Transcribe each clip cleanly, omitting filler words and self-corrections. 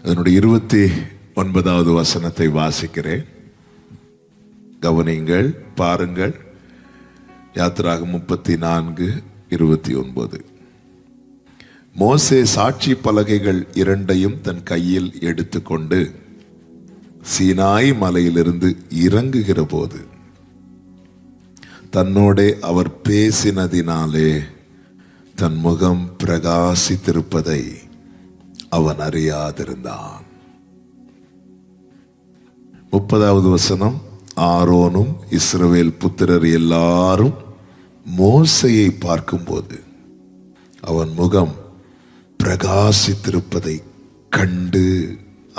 அதனுடைய 29வது வசனத்தை வாசிக்கிறேன். கவனிங்கள், பாருங்கள். யாத்திராகமம் 34:29. மோசே சாட்சி பலகைகள் இரண்டையும் தன் கையில் எடுத்துக்கொண்டு சீனாய் மலையிலிருந்து இறங்குகிற போது தன்னோடே அவர் பேசினதினாலே தன் முகம் பிரகாசித்திருப்பதை அவன் அறியாதிருந்தான். 30வது வசனம். ஆரோனும் இஸ்ரவேல் புத்திரர் எல்லாரும் மோசையை பார்க்கும்போது அவன் முகம் பிரகாசித்திருப்பதை கண்டு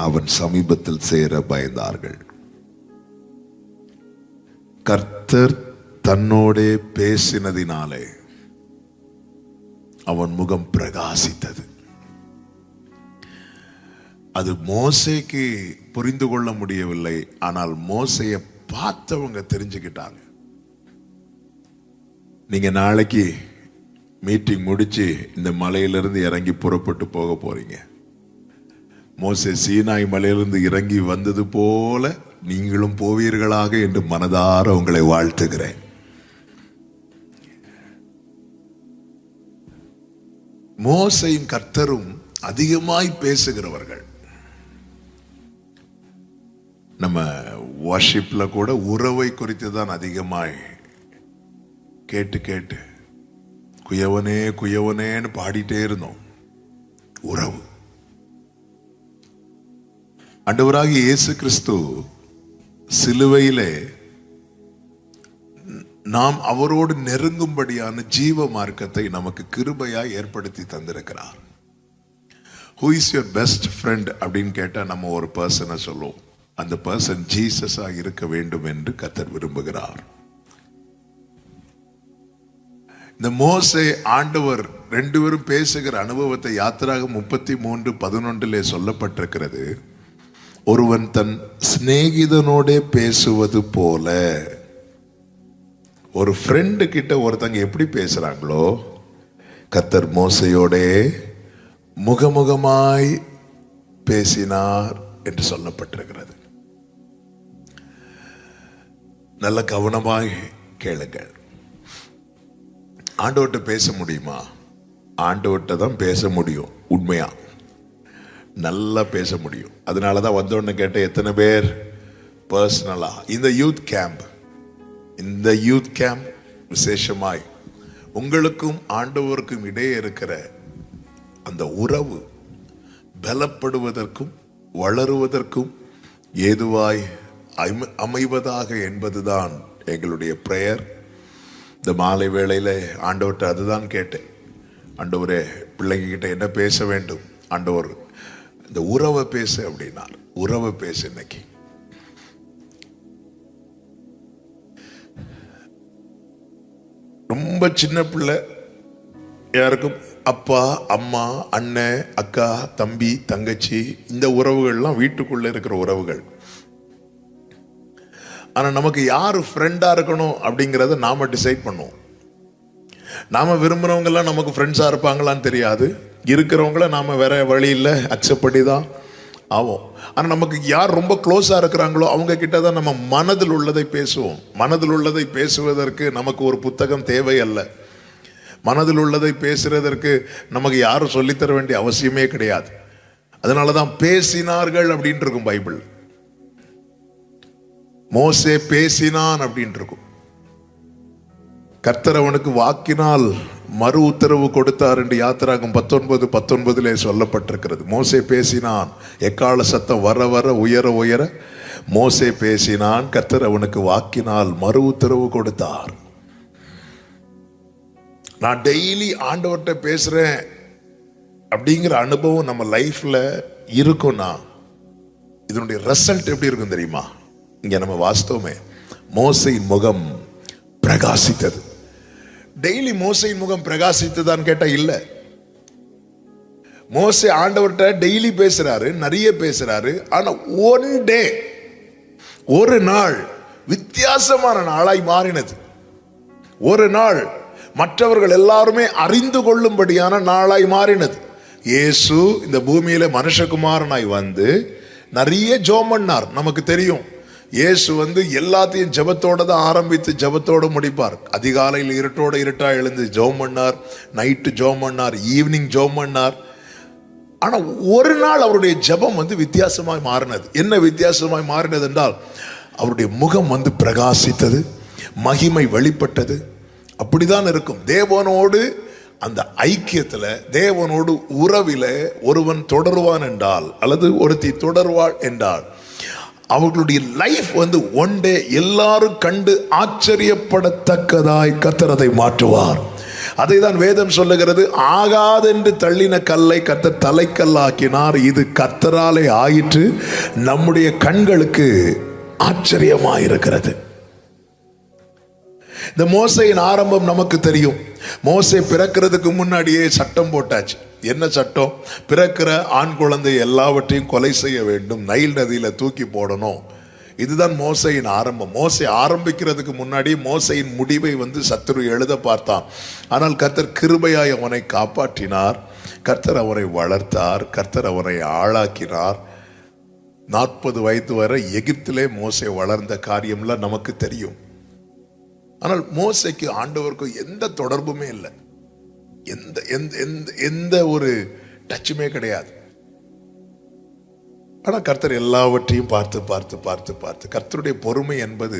அவன் சமீபத்தில் சேர பயந்தார்கள். கர்த்தர் தன்னோடே பேசினதினாலே அவன் முகம் பிரகாசித்தது. அது மோசேக்கு புரிந்து கொள்ள முடியவில்லை. ஆனால் மோசையை பார்த்தவங்க தெரிஞ்சுக்கிட்டாங்க. நீங்க நாளைக்கு மீட்டிங் முடிச்சு இந்த மலையிலிருந்து இறங்கி புறப்பட்டு போக போறீங்க. மோசே சீனாய் மலையிலிருந்து இறங்கி வந்தது போல நீங்களும் போவீர்களாக என்று மனதார உங்களை வாழ்த்துகிறேன். மோசையும் கர்த்தரும் அதிகமாய் பேசுகிறவர்கள். நம்ம வர்ஷிப்ல கூட உறவை குறித்து தான் அதிகமாய் கேட்டு கேட்டு குயவனே குயவனேன்னு பாடிட்டே இருந்தோம். உறவு. ஆண்டவராகிய இயேசு கிறிஸ்து சிலுவையிலே நாம் அவரோடு நெருங்கும்படியான ஜீவ மார்க்கத்தை நமக்கு கிருபையாய் ஏற்படுத்தி தந்திருக்கிறார். Who is your best friend அப்படின்னு கேட்டா நம்ம ஒரு பர்சனை சொல்லுவோம். அந்த பர்சன் ஜீசஸா இருக்க வேண்டும் என்று கர்த்தர் விரும்புகிறார். இந்த மோசே ஆண்டவர் ரெண்டு பேரும் பேசுகிற அனுபவத்தை யாத்திராகமம் 33:11 சொல்லப்பட்டிருக்கிறது. ஒருவன் தன் சிநேகிதனோட பேசுவது போல. ஒரு ஃப்ரெண்டு கிட்ட ஒருத்தங்க எப்படி பேசுறாங்களோ கர்த்தர் மோசையோட முகமுகமாய் பேசினார் என்று சொல்லப்பட்டிருக்கிறது. நல்ல கவனமாய் கேளுங்கள். ஆண்டவர்கிட்ட பேச முடியுமா? ஆண்டவர்கிட்ட தான் பேச முடியும். உண்மையா நல்லா பேச முடியும். அதனாலதான் வந்தோன்னு கேட்ட எத்தனை பேர் பர்சனலா இந்த யூத் கேம்ப் விசேஷமாய் உங்களுக்கும் ஆண்டவருக்கும் இடையே இருக்கிற அந்த உறவு பலப்படுவதற்கும் வளருவதற்கும் ஏதுவாய் அமைவதாக என்பதுதான் எங்களுடைய பிரேயர். இந்த மாலை வேளையில ஆண்டவர்கிட்ட அதுதான் கேட்டேன். ஆண்டவரே, பிள்ளைங்க கிட்ட என்ன பேச வேண்டும்? ஆண்டவர் இந்த உறவை பேசு அப்படின்னார். உறவை பேசு. இன்னைக்கு ரொம்ப சின்ன பிள்ளை யாருக்கும் அப்பா அம்மா அண்ணன் அக்கா தம்பி தங்கச்சி இந்த உறவுகள்லாம் வீட்டுக்குள்ள இருக்கிற உறவுகள். ஆனா நமக்கு யாரு ஃப்ரெண்டா இருக்கணும் அப்படிங்கிறத நாம டிசைட் பண்ணுவோம். நாம விரும்புறவங்க எல்லாம் நமக்கு ஃப்ரெண்ட்ஸா இருப்பாங்களான்னு தெரியாது. இருக்கிறவங்கள நாம வேற வழி இல்லை, அக்செப்ட் பண்ணி தான் ஆகும். ஆனா நமக்கு யார் ரொம்ப க்ளோஸா இருக்கிறாங்களோ அவங்க கிட்ட தான் நம்ம மனதில் உள்ளதை பேசுவோம். மனதில் உள்ளதை பேசுவதற்கு நமக்கு ஒரு புத்தகம் தேவை அல்ல. மனதில் உள்ளதை பேசுறதற்கு நமக்கு யாரும் சொல்லித்தர வேண்டிய அவசியமே கிடையாது. அதனாலதான் பேசினார்கள் அப்படின்ட்டு இருக்கும் பைபிள். மோசே பேசினான் அப்படின்ட்டு இருக்கும். கர்த்தர் அவனுக்கு வாக்கினால் மறு உத்தரவு கொடுத்தார் என்று யாத்திராகமம் 19:19 சொல்லப்பட்டிருக்கிறது. மோசே பேசினான். எக்கால சத்தம் வர வர உயர உயர மோசே பேசினான். கர்த்தர் அவனுக்கு வாக்கினால் மறு உத்தரவு கொடுத்தார். நான் டெய்லி ஆண்டவர்கிட்ட பேசுறேன் அப்படிங்கிற அனுபவம் நம்ம லைஃப்ல இருக்கும்னா இதனுடைய ரிசல்ட் எப்படி இருக்கும் தெரியுமா? இங்க நம்ம வாஸ்தவமே மோசையின் முகம் பிரகாசித்தது. டெய்லி மோசையின் முகம் பிரகாசித்ததான்னு கேட்டா இல்ல. மோசே ஆண்டவர்கிட்ட டெய்லி பேசுறாரு, நிறைய பேசுறாரு. ஆனா ஒன் டே, ஒரு நாள் வித்தியாசமான நாளாய் மாறினது. ஒரு நாள் மற்றவர்கள் எல்லாருமே அறிந்து கொள்ளும்படியான நாளாய் மாறினது. இயேசு இந்த பூமியில மனுஷகுமாரனாய் வந்து நிறைய ஜெபம் பண்ணார். நமக்கு தெரியும், இயேசு வந்து எல்லாத்தையும் ஜெபத்தோட தான் ஆரம்பித்து ஜெபத்தோடு முடிப்பார். அதிகாலையில் இருட்டா எழுந்து ஜெபம் பண்ணார், நைட்டு ஜெபம் பண்ணார், ஈவினிங் ஜெபம் பண்ணார். ஆனா ஒரு நாள் அவருடைய ஜெபம் வந்து வித்தியாசமாய் மாறினது. என்ன வித்தியாசமாய் மாறினது என்றால், அவருடைய முகம் வந்து பிரகாசித்தது, மகிமை வெளிப்பட்டது. அப்படிதான் இருக்கும். தேவனோடு அந்த ஐக்கியத்துல, தேவனோடு உறவில ஒருவன் தொடருவான் என்றால், அல்லது ஒருத்தி தொடருவாள் என்றால், அவர்களுடைய லைஃப் வந்து ஒன் டே எல்லாரும் கண்டு ஆச்சரியப்படத்தக்கதாய் கர்த்தர் அதை மாற்றுவார். அதை தான் வேதம் சொல்லுகிறது, ஆகாதென்று தள்ளின கல்லை கர்த்தர் தலைக்கல்லாக்கினார், இது கர்த்தராலே ஆயிற்று, நம்முடைய கண்களுக்கு ஆச்சரியமாயிருக்கிறது. இந்த மோசையின் ஆரம்பம் நமக்கு தெரியும். மோசே பிறக்கிறதுக்கு முன்னாடியே சட்டம் போட்டாச்சு. என்ன சட்டம்? பிறக்கிற ஆண் குழந்தை எல்லாவற்றையும் கொலை செய்ய வேண்டும், நைல் நதியில தூக்கி போடணும். இதுதான் மோசையின் ஆரம்பம். மோசே ஆரம்பிக்கிறதுக்கு முன்னாடி மோசையின் முடிவை வந்து சத்துரு எழுத பார்த்தான். ஆனால் கர்த்தர் கிருபையாய் அவனை காப்பாற்றினார். கர்த்தர் அவரை வளர்த்தார், கர்த்தர் அவரை ஆளாக்கினார். 40 வயது வரை எகிப்திலே மோசே வளர்ந்த காரியம்லாம் நமக்கு தெரியும். ஆனால் மோசைக்கு ஆண்டவருக்கு எந்த தொடர்புமே இல்லை, எந்த ஒரு டச்சுமே கிடையாது. ஆனா கர்த்தர் எல்லாவற்றையும் பார்த்து பார்த்து பார்த்து பார்த்து, கர்த்தருடைய பொறுமை என்பது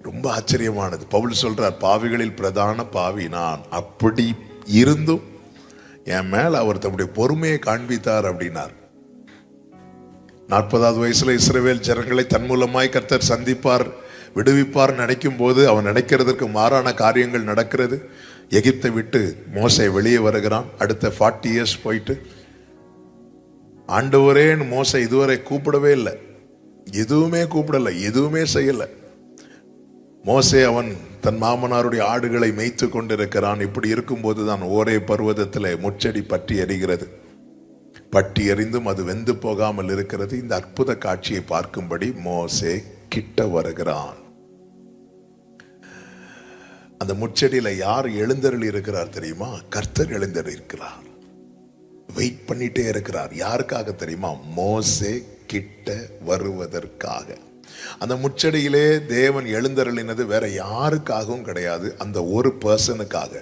ரொம்ப ஆச்சரியமானது. பவுல் சொல்றார், பாவிகளில் பிரதான பாவி நான், அப்படி இருந்தும் என் மேல அவர் தம்முடைய பொறுமையை காண்பித்தார் அப்படின்னார். 40வது வயசுல இஸ்ரவேல் ஜனங்களை தன் மூலமாய் கர்த்தர் சந்திப்பார், விடுவிப்பார் நினைக்கும் போது அவன் நினைக்கிறதுக்கு மாறான காரியங்கள் நடக்கிறது. எகிப்தை விட்டு மோசே வெளியே வருகிறான். அடுத்த 40 இயர்ஸ் போயிட்டு, ஆண்டவரேன்னு மோசே இதுவரை கூப்பிடவே இல்லை, எதுவுமே கூப்பிடல, எதுவுமே செய்யல. மோசே அவன் தன் மாமனாருடைய ஆடுகளை மேய்த்து கொண்டிருக்கிறான். இப்படி இருக்கும்போது தான் ஓரே பர்வதத்தில் முச்செடி பற்றி எரிகிறது. பட்டி எறிந்தும் அது வெந்து போகாமல் இருக்கிறது. இந்த அற்புத காட்சியை பார்க்கும்படி மோசே கிட்ட வருகிறான். அந்த முச்செடியில யார் எழுந்தருளி இருக்கிறார் தெரியுமா? கர்த்தர் எழுந்தருளி இருக்கிறார். வெயிட் பண்ணிட்டே இருக்கிறார். யாருக்காக தெரியுமா? மோசே கிட்ட வருவதற்காக. அந்த முச்செடியிலே தேவன் எழுந்தருளினது வேற யாருக்காகவும் கிடையாது, அந்த ஒரு பர்சனுக்காக.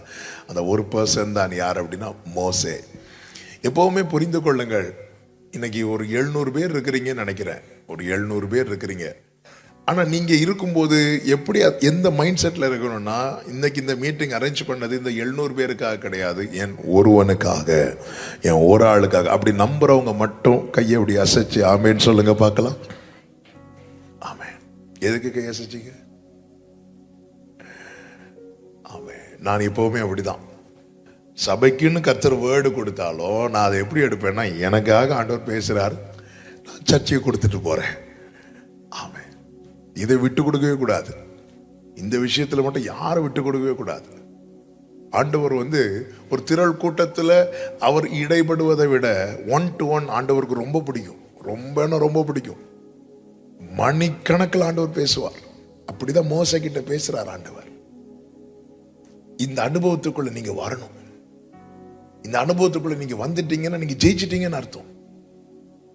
அந்த ஒரு பர்சன் தான் யார் அப்படின்னா மோசே. எப்பவுமே புரிந்து கொள்ளுங்கள், இன்னைக்கு ஒரு 700 பேர் இருக்கிறீங்கன்னு நினைக்கிறேன், ஒரு 700 பேர் இருக்கிறீங்க. ஆனால் நீங்கள் இருக்கும்போது எப்படி எந்த மைண்ட் செட்டில் இருக்கணும்னா, இன்னைக்கு இந்த மீட்டிங் அரேஞ்ச் பண்ணது இந்த 700 பேருக்காக கிடையாது, என் ஒருவனுக்காக, என் ஒரு ஆளுக்காக. அப்படி நம்புறவங்க மட்டும் கையை அப்படி அசைச்சு ஆமேன்னு சொல்லுங்க பார்க்கலாம். ஆமே. எதுக்கு கை அசைச்சிங்க? ஆமே. நான் இப்போவுமே அப்படிதான். சபைக்குன்னு கர்த்தர் வேர்டு கொடுத்தாலும் நான் அதை எப்படி எடுப்பேன்னா, எனக்காக ஆண்டவர் பேசுகிறார், நான் சர்ச்சையை கொடுத்துட்டு போகிறேன். ஆமே. இதை விட்டு கொடுக்கவே கூடாது. இந்த விஷயத்தில் மட்டும் யாரும் விட்டு கொடுக்கவே கூடாது. ஆண்டவர் வந்து ஒரு திரள் கூட்டத்தில் அவர் இடைபடுவதை விட 1 to 1 ஆண்டவருக்கு ரொம்ப பிடிக்கும். ரொம்ப பிடிக்கும். மணிக்கணக்கில் ஆண்டவர் பேசுவார். அப்படிதான் மோசே கிட்ட பேசுறார் ஆண்டவர். இந்த அனுபவத்துக்குள்ள நீங்க வரணும். இந்த அனுபவத்துக்குள்ள நீங்க வந்துட்டீங்கன்னா நீங்க ஜெயிச்சிட்டீங்கன்னு அர்த்தம்.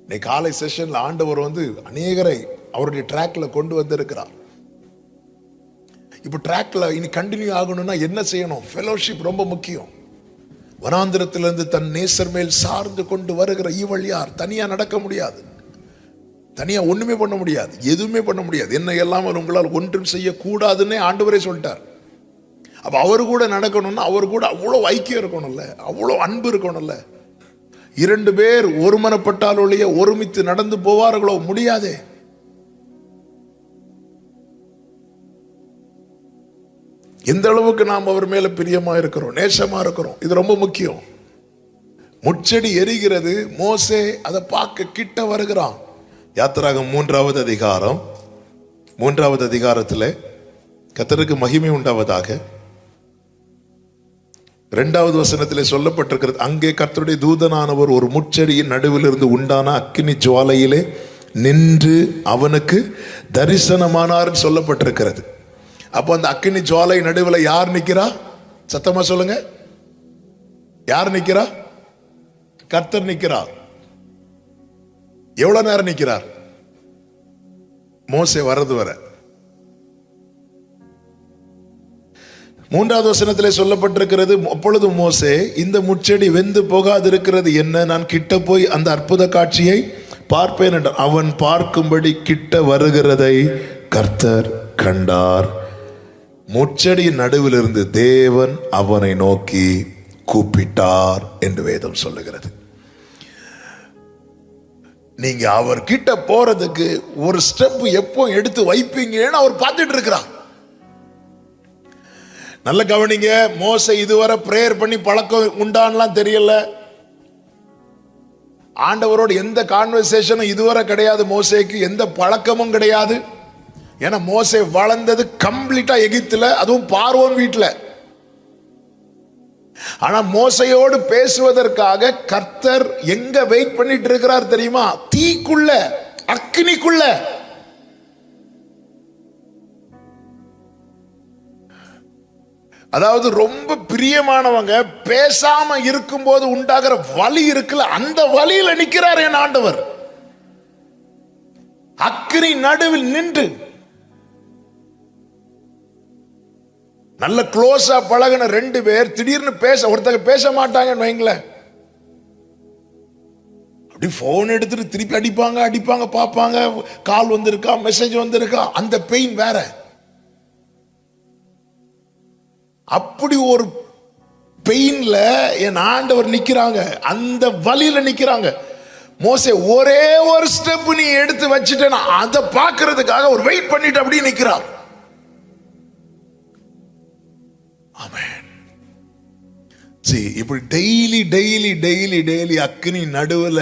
இன்னைக்கு காலை செஷன்ல ஆண்டவர் வந்து அநேகரை அவருடைய ட்ராக்ல கொண்டு வந்திருக்கிறார். இப்போ ட்ராக்ல இனி கண்டினியூ ஆகணும்னா என்ன செய்யணும்? ஃபெலோஷிப் ரொம்ப முக்கியம். வனாந்திரத்திலிருந்து தன் நேசர் மேல் சார்ந்து கொண்டு வருகிற இவள் யார்? தனியா நடக்க முடியாது, தனியா ஒண்ணுமே பண்ண முடியாது, எதுவுமே பண்ண முடியாது. என்ன எல்லாம் உங்களால் ஒன்றும் செய்யக்கூடாதுன்னே ஆண்டவரே சொல்லிட்டார். அப்ப அவரு கூட நடக்கணும்னா அவரு கூட அவ்வளவு ஐக்கியம் இருக்கணும்ல, அவ்வளவு அன்பு இருக்கணும்ல. 2 பேர் ஒருமனப்பட்டால் ஒழிய ஒருமித்து நடந்து போவார்களோ? முடியாதே. எந்த அளவுக்கு நாம் அவர் மேல பிரியமா இருக்கிறோம், நேசமா இருக்கிறோம், இது ரொம்ப முக்கியம். முச்செடி எரிகிறது, மோசே அதை பார்க்க கிட்ட வருகிறான். யாத்திராகம் 3வது அதிகாரம் 3வது அதிகாரத்தில் கர்த்தருக்கு மகிமை உண்டாவதாக 2வது வசனத்தில் சொல்லப்பட்டிருக்கிறது, அங்கே கர்த்தருடைய தூதனானவர் ஒரு முச்செடியின் நடுவில் இருந்து உண்டான அக்கினி ஜுவாலையிலே நின்று அவனுக்கு தரிசனமானார் சொல்லப்பட்டிருக்கிறது. அப்போ அந்த அக்கினி ஜுவாலை நடுவில் யார் நிற்கிறா? சத்தமா சொல்லுங்க. யார் நிக்கிறா? கர்த்தர் நிக்கிறார். எவ்வளவு நேரம் நிக்கிறார்? மோசே வர்றது வர. 3வது வசனத்திலே சொல்லப்பட்டிருக்கிறது, அப்பொழுது மோசே, இந்த முட்செடி வெந்து போகாதிருக்கிறது என்ன? நான் கிட்ட போய் அந்த அற்புத காட்சியை பார்ப்பேன் என்றான். அவன் பார்க்கும்படி கிட்ட வருகிறதை கர்த்தர் கண்டார். முட்செடியின் நடுவில் இருந்து தேவன் அவனை நோக்கி கூப்பிட்டார் என்று வேதம் சொல்லுகிறது. நீங்க அவர் கிட்ட போறதுக்கு ஒரு ஸ்டெப் எப்போ எடுத்து வைப்பீங்கன்னு அவர் பார்த்துட்டு இருக்கிறார். நல்ல கவனிங்க. மோசே இதுவரை பிரேயர் பண்ணி பழக்கம் உண்டான்லாம் தெரியல. ஆண்டவரோடு எந்த கான்வர்சேஷனும் இதுவரை கிடையாது. மோசேக்கு எந்த பழக்கமும் கிடையாது. ஏன்னா மோசே வளர்ந்தது கம்ப்ளீட்டா எகிப்துல, அதுவும் பார்வோன் வீட்டுல. ஆனா மோசையோடு பேசுவதற்காக கர்த்தர் எங்க வெயிட் பண்ணிட்டு இருக்கிறார் தெரியுமா? தீக்குள்ள, அக்னிக்குள்ள. அதாவது ரொம்ப பிரியமானவங்க பேசாம இருக்கும்போது உண்டாகிற வலி இருக்குல்ல, அந்த வலியில நிக்கிறார் என் ஆண்டவர். அக்னி நடுவில் நின்று நல்ல க்ளோஸா பழகின 2 பேர் திடீர்னு ஒருத்தங்க பேச மாட்டாங்கன்னு வைங்களேன். அப்படி போன் எடுத்துட்டு திருப்பி அடிப்பாங்க, பார்ப்பாங்க, கால் வந்திருக்கா, மெசேஜ் வந்திருக்கா, அந்த பெயின் வேற. அப்படி ஒரு பெயின்ல என் ஆண்டவர் நிக்கிறாங்க, அந்த வலியில நிக்கிறாங்க. மோசே ஒரே ஒரு ஸ்டெப் நீ எடுத்து வச்சுட்டேன்னா அதை பார்க்கிறதுக்காக ஒரு வெயிட் பண்ணிட்டு அப்படியே நிக்கிறார். ஆமென். சரி, இப்படி டெய்லி அக்னி நடுவுல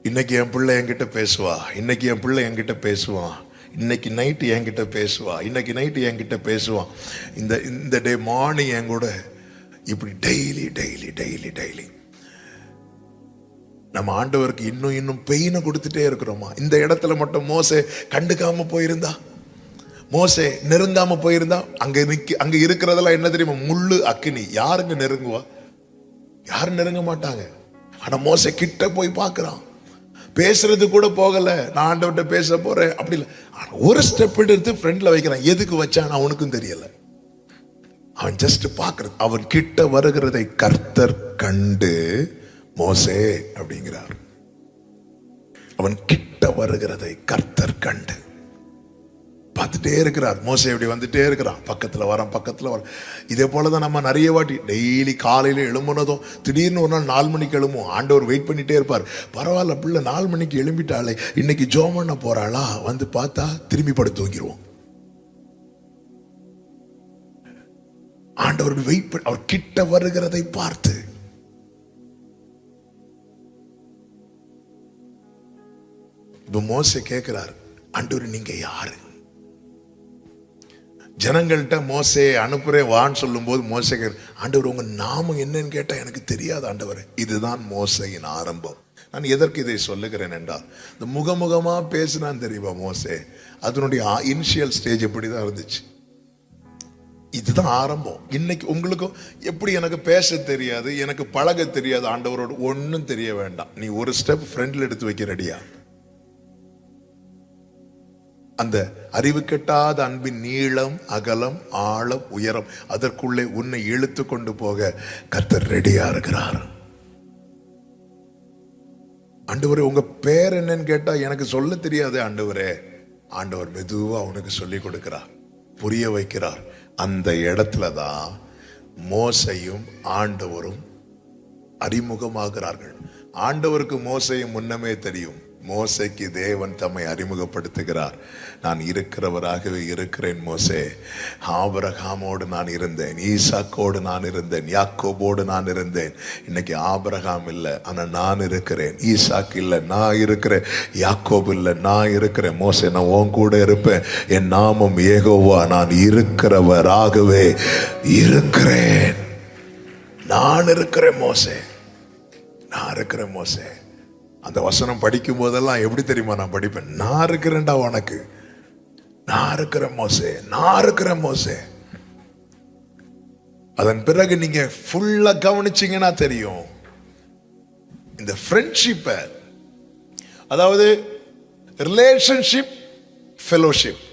இன்னைக்கு என் பிள்ளை என்கிட்ட பேசுவா, இன்னைக்கு என் பிள்ளை என்கிட்ட பேசுவான், இன்னைக்கு நைட்டு என்கிட்ட பேசுவா, இன்னைக்கு நைட்டு என்கிட்ட பேசுவான், இந்த டே மார்னிங் என் கூட. இப்படி டெய்லி நம்ம ஆண்டவருக்கு இன்னும் பெயினை கொடுத்துட்டே இருக்கிறோமா? இந்த இடத்துல மட்டும் மோசே கண்டுக்காம போயிருந்தா, மோசே நெருங்காம போயிருந்தா, அங்க இருக்கிறதெல்லாம் என்ன தெரியுமா? முள்ளு, அக்னி. யாருங்க நெருங்குவா? யாரும் நெருங்க மாட்டாங்க. ஆனா மோசே கிட்ட போய் பார்க்கிறான். பேசுறது கூட போகல, நான் ஆண்டவர்கிட்ட பேச போறேன் அப்படி இல்லை. ஒரு ஸ்டெப் எடுத்து ஃப்ரெண்ட்ல வைக்கிறான். எதுக்கு வச்சான் அவனுக்கும் தெரியல. அவன் ஜஸ்ட் பார்க்கறது. அவன் கிட்ட வருகிறதை கர்த்தர் கண்டு, மோசே அப்படிங்கிறார். அவன் கிட்ட வருகிறதை கர்த்தர் கண்டு பார்த்துட்டே இருக்கிறார். மோசே இப்படி வந்துட்டே இருக்கிறான், பக்கத்துல வரான். இதே போலதான் நம்ம நிறைய வாட்டி டெய்லி காலையில எழும்புனதும் திடீர்னு ஒரு நாள் 4 மணிக்கு எழும்பும். ஆண்டவர் வெயிட் பண்ணிட்டே இருப்பார். பரவாயில்ல, பிள்ளை 4 மணிக்கு எழும்பிட்டாளே, இன்னைக்கு ஜோம் பண்ண போறாளா, வந்து பார்த்தா திரும்பி படுத்து தூங்கிடுவோம். ஆண்டவர் வெயிட் பண்ணி அவர் கிட்ட வருகிறதை பார்த்து, இப்ப மோசே கேட்கிறார், ஆண்டவர் நீங்க யாரு? ஜனங்கள்கிட்ட மோசே அனுப்புறேன் வான்னு சொல்லும் போது மோசே ஆண்டவர் உங்க நாமம் என்னன்னு கேட்டா எனக்கு தெரியாது ஆண்டவர். இதுதான் மோசையின் ஆரம்பம். நான் எதற்கு இதை சொல்லுகிறேன் என்றால், இந்த முகமுகமா பேசினான் தெரியுமா மோசே, அதனுடைய இனிஷியல் ஸ்டேஜ் இப்படிதான் இருந்துச்சு. இதுதான் ஆரம்பம். இன்னைக்கு உங்களுக்கும் எப்படி எனக்கு பேச தெரியாது, எனக்கு பழக தெரியாது, ஆண்டவரோடு ஒன்னும் தெரிய வேண்டாம். நீ ஒரு ஸ்டெப் ஃப்ரெண்ட்ல எடுத்து வைக்க ரெடியா? அந்த அறிவு கெட்டாத அன்பின் நீளம், அகலம், ஆழம், உயரம், அதற்குள்ளே உன்னை இழுத்து கொண்டு போக கர்த்தர் ரெடியா இருக்கிறார். ஆண்டவரே உங்க பேர் என்னன்னு கேட்டா எனக்கு சொல்ல தெரியாது ஆண்டவரே. ஆண்டவர் மெதுவா அவனுக்கு சொல்லி கொடுக்கிறார், புரிய வைக்கிறார். அந்த இடத்துலதான் மோசையும் ஆண்டவரும் அறிமுகமாகிறார்கள். ஆண்டவருக்கு மோசையும் முன்னமே தெரியும். மோசைக்கு தேவன் தம்மை அறிமுகப்படுத்துகிறார். நான் இருக்கிறவராகவே இருக்கிறேன் மோசே. ஆபிரகாமோடு நான் இருந்தேன், ஈசாக்கோடு நான் இருந்தேன், யாக்கோபோடு நான் இருந்தேன். இன்னைக்கு ஆபிரகாம் இல்லை, ஆனா நான் இருக்கிறேன். ஈசாக் இல்லை, நான் இருக்கிறேன். யாக்கோபு இல்லை, நான் இருக்கிறேன். மோசே நான் உன் கூட இருப்பேன். என் நாமம் யெகோவா, நான் இருக்கிறவராகவே இருக்கிறேன். நான் இருக்கிறேன் மோசே, நான் இருக்கிறேன் மோசே. அந்த வசனம் படிக்கும் போதெல்லாம் எப்படி தெரியுமா நான் படிப்பேன்? நான் இருக்கிறேன்டா உனக்கு, நான் இருக்கிற மோசே, நான் இருக்கிற மோசே. அதன் பிறகு நீங்க ஃபுல்லா கவனிச்சீங்கன்னா தெரியும், இந்த ஃப்ரெண்ட்ஷிப்பை, அதாவது ரிலேஷன்ஷிப், ஃபெலோஷிப்,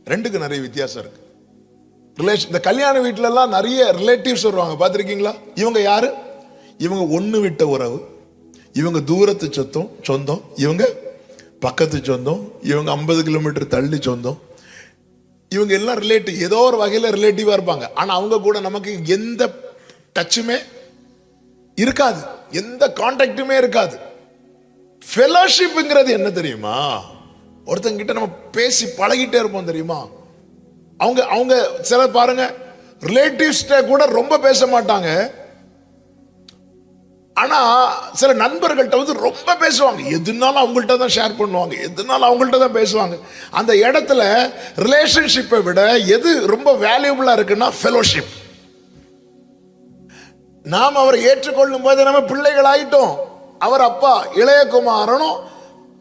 ரெண்டுக்கு நிறைய வித்தியாசம் இருக்கு. இந்த கல்யாண வீட்டுல எல்லாம் நிறைய ரிலேட்டிவ்ஸ் வருவாங்க, பார்த்திருக்கீங்களா? இவங்க யாரு? இவங்க ஒண்ணு விட்ட உறவு, இவங்க தூரத்து சொந்தம், இவங்க பக்கத்து சொந்தம், இவங்க 50 கிலோமீட்டர் தள்ளி சொந்தம். இவங்க எல்லாம் ரிலேட்டிவ், ஏதோ ஒரு வகையில ரிலேட்டிவா இருப்பாங்க. ஆனா அவங்க கூட நமக்கு எந்த டச்சுமே இருக்காது, எந்த கான்டாக்டுமே இருக்காது. ஃபெலோஷிப்ங்கிறது என்ன தெரியுமா? ஒருத்தங்கிட்ட நம்ம பேசி பழகிட்டே இருப்போம் தெரியுமா? அவங்க அவங்க சில பாருங்க, ரிலேட்டிவ்ஸ்ட கூட ரொம்ப பேச மாட்டாங்க, ஆனா சில நண்பர்கள்ட்ட வந்து ரொம்ப பேசுவாங்க. எதுனாலும் அவங்கள்ட்ட தான் ஷேர் பண்ணுவாங்க, எதுனாலும் அவங்கள்ட்ட தான் பேசுவாங்க. அந்த இடத்துல ரிலேஷன்ஷிப்பை விட எது ரொம்ப வேல்யூபிளா இருக்குன்னா ஃபெலோஷிப். நாம் அவரை ஏற்றுக்கொள்ளும் போது நம்ம பிள்ளைகள் ஆயிட்டோம். அவர் அப்பா,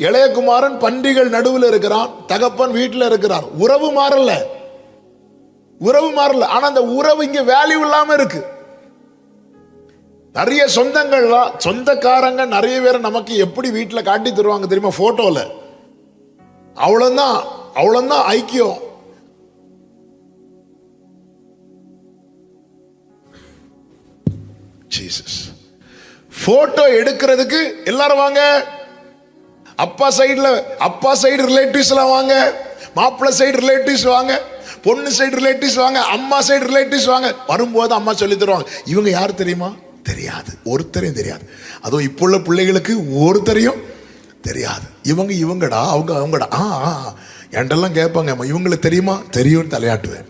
இளையகுமாரன் பன்றிகள் நடுவில் இருக்கிறான், தகப்பன் வீட்டில் இருக்கிறார். உறவு மாறல, ஆனா அந்த உறவு இங்க வேல்யூ இல்லாம இருக்கு. நிறைய சொந்தக்காரங்க நிறைய பேர் நமக்கு எப்படி வீட்டில் காட்டி தருவாங்க தெரியுமா? போட்டோல. அவ்வளவுதான் ஐக்கியம். ஜீசஸ் போட்டோ எடுக்கிறதுக்கு எல்லாரும் வாங்க, அப்பா சைடு ரிலேட்டிவ்ஸ் எல்லாம் வாங்க, மாப்பிள்ளை சைடு ரிலேட்டிவ்ஸ் வாங்க, பொண்ணு சைடு ரிலேட்டிவ்ஸ் வாங்க, அம்மா சைடு ரிலேட்டிவ்ஸ் வாங்க. வரும்போது அம்மா சொல்லி தருவாங்க, இவங்க யார் தெரியுமா? தெரியாது, ஒருத்தரையும் தெரியாது. அதுவும் இப்போ உள்ள பிள்ளைகளுக்கு ஒருத்தரையும் தெரியாது. இவங்கடா, அவங்கடா என்டெல்லாம் கேட்பாங்க, இவங்களுக்கு தெரியுமா? தெரியும், தலையாட்டுவேன்.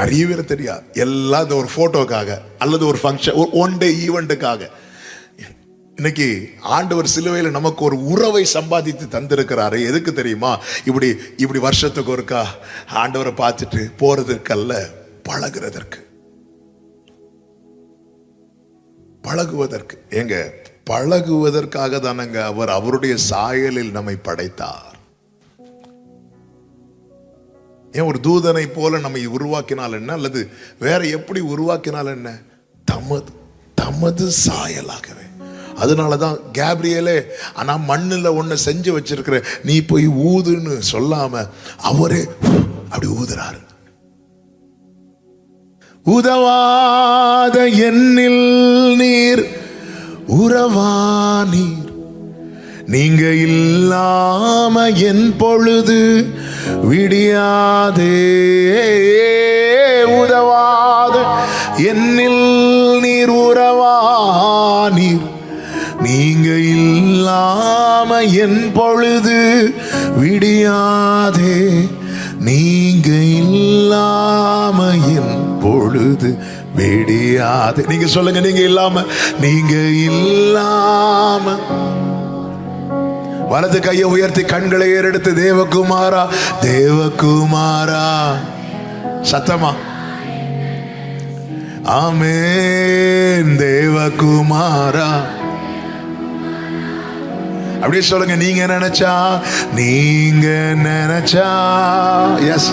நிறைய பேர் தெரியாது. எல்லாம் ஒரு போட்டோக்காக அல்லது ஒரு ஃபங்க்ஷன், ஒரு ஒன் டே ஈவெண்ட்டுக்காக. இன்னைக்கு ஆண்டவர் சிலுவையில் நமக்கு ஒரு உறவை சம்பாதித்து தந்திருக்கிறாரு. எதுக்கு தெரியுமா? இப்படி வருஷத்துக்கு ஒருக்கா ஆண்டவரை பார்த்துட்டு போறதற்கல்ல, பழகுவதற்கு. ஏங்க, பழகுவதற்காக தானங்க அவர் அவருடைய சாயலில் நம்மை படைத்தார். ஏன் ஒரு தூதனை போல நம்மை உருவாக்கினால் என்ன, அல்லது வேற எப்படி உருவாக்கினால் என்ன? தமது சாயலாகவே. அதனாலதான் கேப்ரியலே, நான் மண்ணுல ஒண்ணு செஞ்சு வச்சிருக்கிற, நீ போய் ஊதுன்னு சொல்லாம அவரே அப்படி ஊதுறாரு. உதவாத என்னில் நீர் உறவானீர், நீங்க இல்லாம என் பொழுது விடியாதே. உதவாத என்னில் நீர் உறவானீர், நீங்க இல்லாம என் பொழுது விடியாதே. நீங்க இல்லாம என் பொழுது விடியாதே. நீங்க சொல்லுங்க, நீங்க இல்லாம. வலது கையை உயர்த்தி கண்களை ஏறெடுத்து, தேவகுமாரா சத்தமா ஆமென். தேவகுமாரா அப்படியே சொல்லுங்க. நீங்க நினைச்சா எஸ்,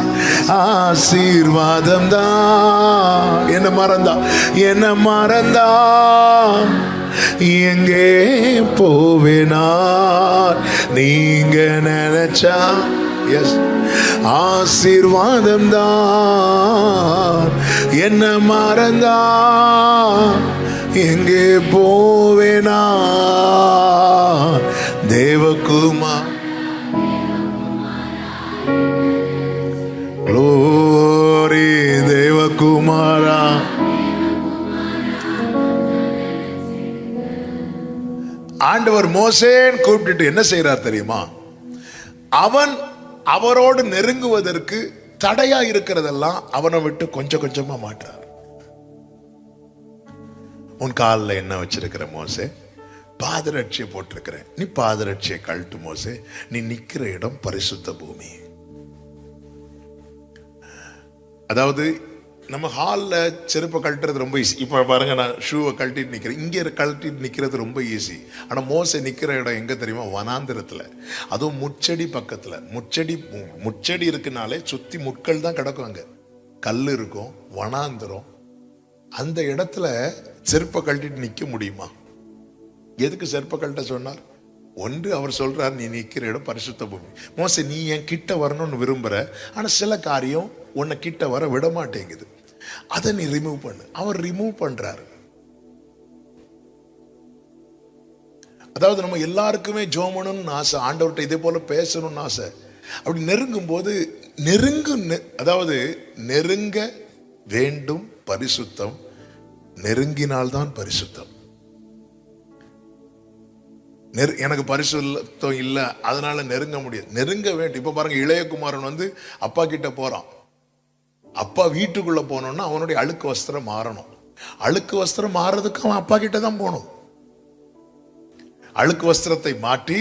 ஆசீர்வாதம் தான். என்ன மறந்தா எங்கே போவேனா? நீங்க நினைச்சா எஸ், ஆசீர்வாதம் தான். என்ன மறந்தா எங்கே போவேனா? தேவகுமார், க்ளோரி தேவகுமாரா. ஆண்டவர் மோசேன்னு கூப்பிட்டுட்டு என்ன செய்யறார் தெரியுமா? அவரோடு நெருங்குவதற்கு தடையா இருக்கிறதெல்லாம் அவனை விட்டு கொஞ்சம் கொஞ்சமா மாற்றார். உன் காலில் என்ன வச்சிருக்கிற மோசே? பாதரட்சியை போட்டிருக்கிறேன். நீ பாதரட்சியை கழட்டு மோசே. நீ நிக்கிற இடம் பரிசுத்த பூமி. அதாவது நம்ம ஹாலில் செருப்பை கழட்டுறது ரொம்ப ஈஸி. இப்போ பாருங்க, நான் ஷூவை கழட்டிட்டு நிற்கிறேன், இங்கே கழட்டிட்டு நிற்கிறது ரொம்ப ஈஸி. ஆனால் மோசே நிற்கிற இடம் எங்கே தெரியுமா? வனாந்திரத்தில், அதுவும் முச்செடி பக்கத்தில். முச்செடி இருக்குனாலே சுற்றி முட்கள் தான் கிடக்கும், அங்கே கல் இருக்கும், வனாந்திரம். அந்த இடத்துல செருப்பை கழட்டிட்டு நிற்க முடியுமா? எதுக்கு செருப்பை கழட்ட சொன்னார்? ஒன்று, அவர் சொல்றார், நீ நிற்கிற இடம் பரிசுத்த பூமி. மோசே, நீ என் கிட்ட வரணும்னு விரும்புற, ஆனால் சில காரியம் உன்னை கிட்ட வர விட மாட்டேங்குது, அதை நீ ரிமூவ் பண்ணு. அவர் ரிமூவ் பண்றாரு. அதாவது நம்ம எல்லாருக்குமே ஜோமணும்னு ஆசை, ஆண்டவர்கிட்ட இதே போல பேசணும்னு ஆசை. அப்படி நெருங்கும் போது அதாவது நெருங்க வேண்டும் பரிசுத்தம், நெருங்கினால்தான் பரிசுத்தம். எனக்கு பரிசுத்தம் இல்லை அதனால நெருங்க முடியாது. நெருங்க வேண்டும். இப்ப பாருங்க, இளையகுமாரன் வந்து அப்பா கிட்ட போறான். அப்பா வீட்டுக்குள்ள போனோம்னா அவனுடைய அழுக்கு வஸ்திரம் மாறணும். அழுக்கு வஸ்திரம் மாறதுக்கு அவன் அப்பா கிட்ட தான் போகணும். அழுக்கு வஸ்திரத்தை மாற்றி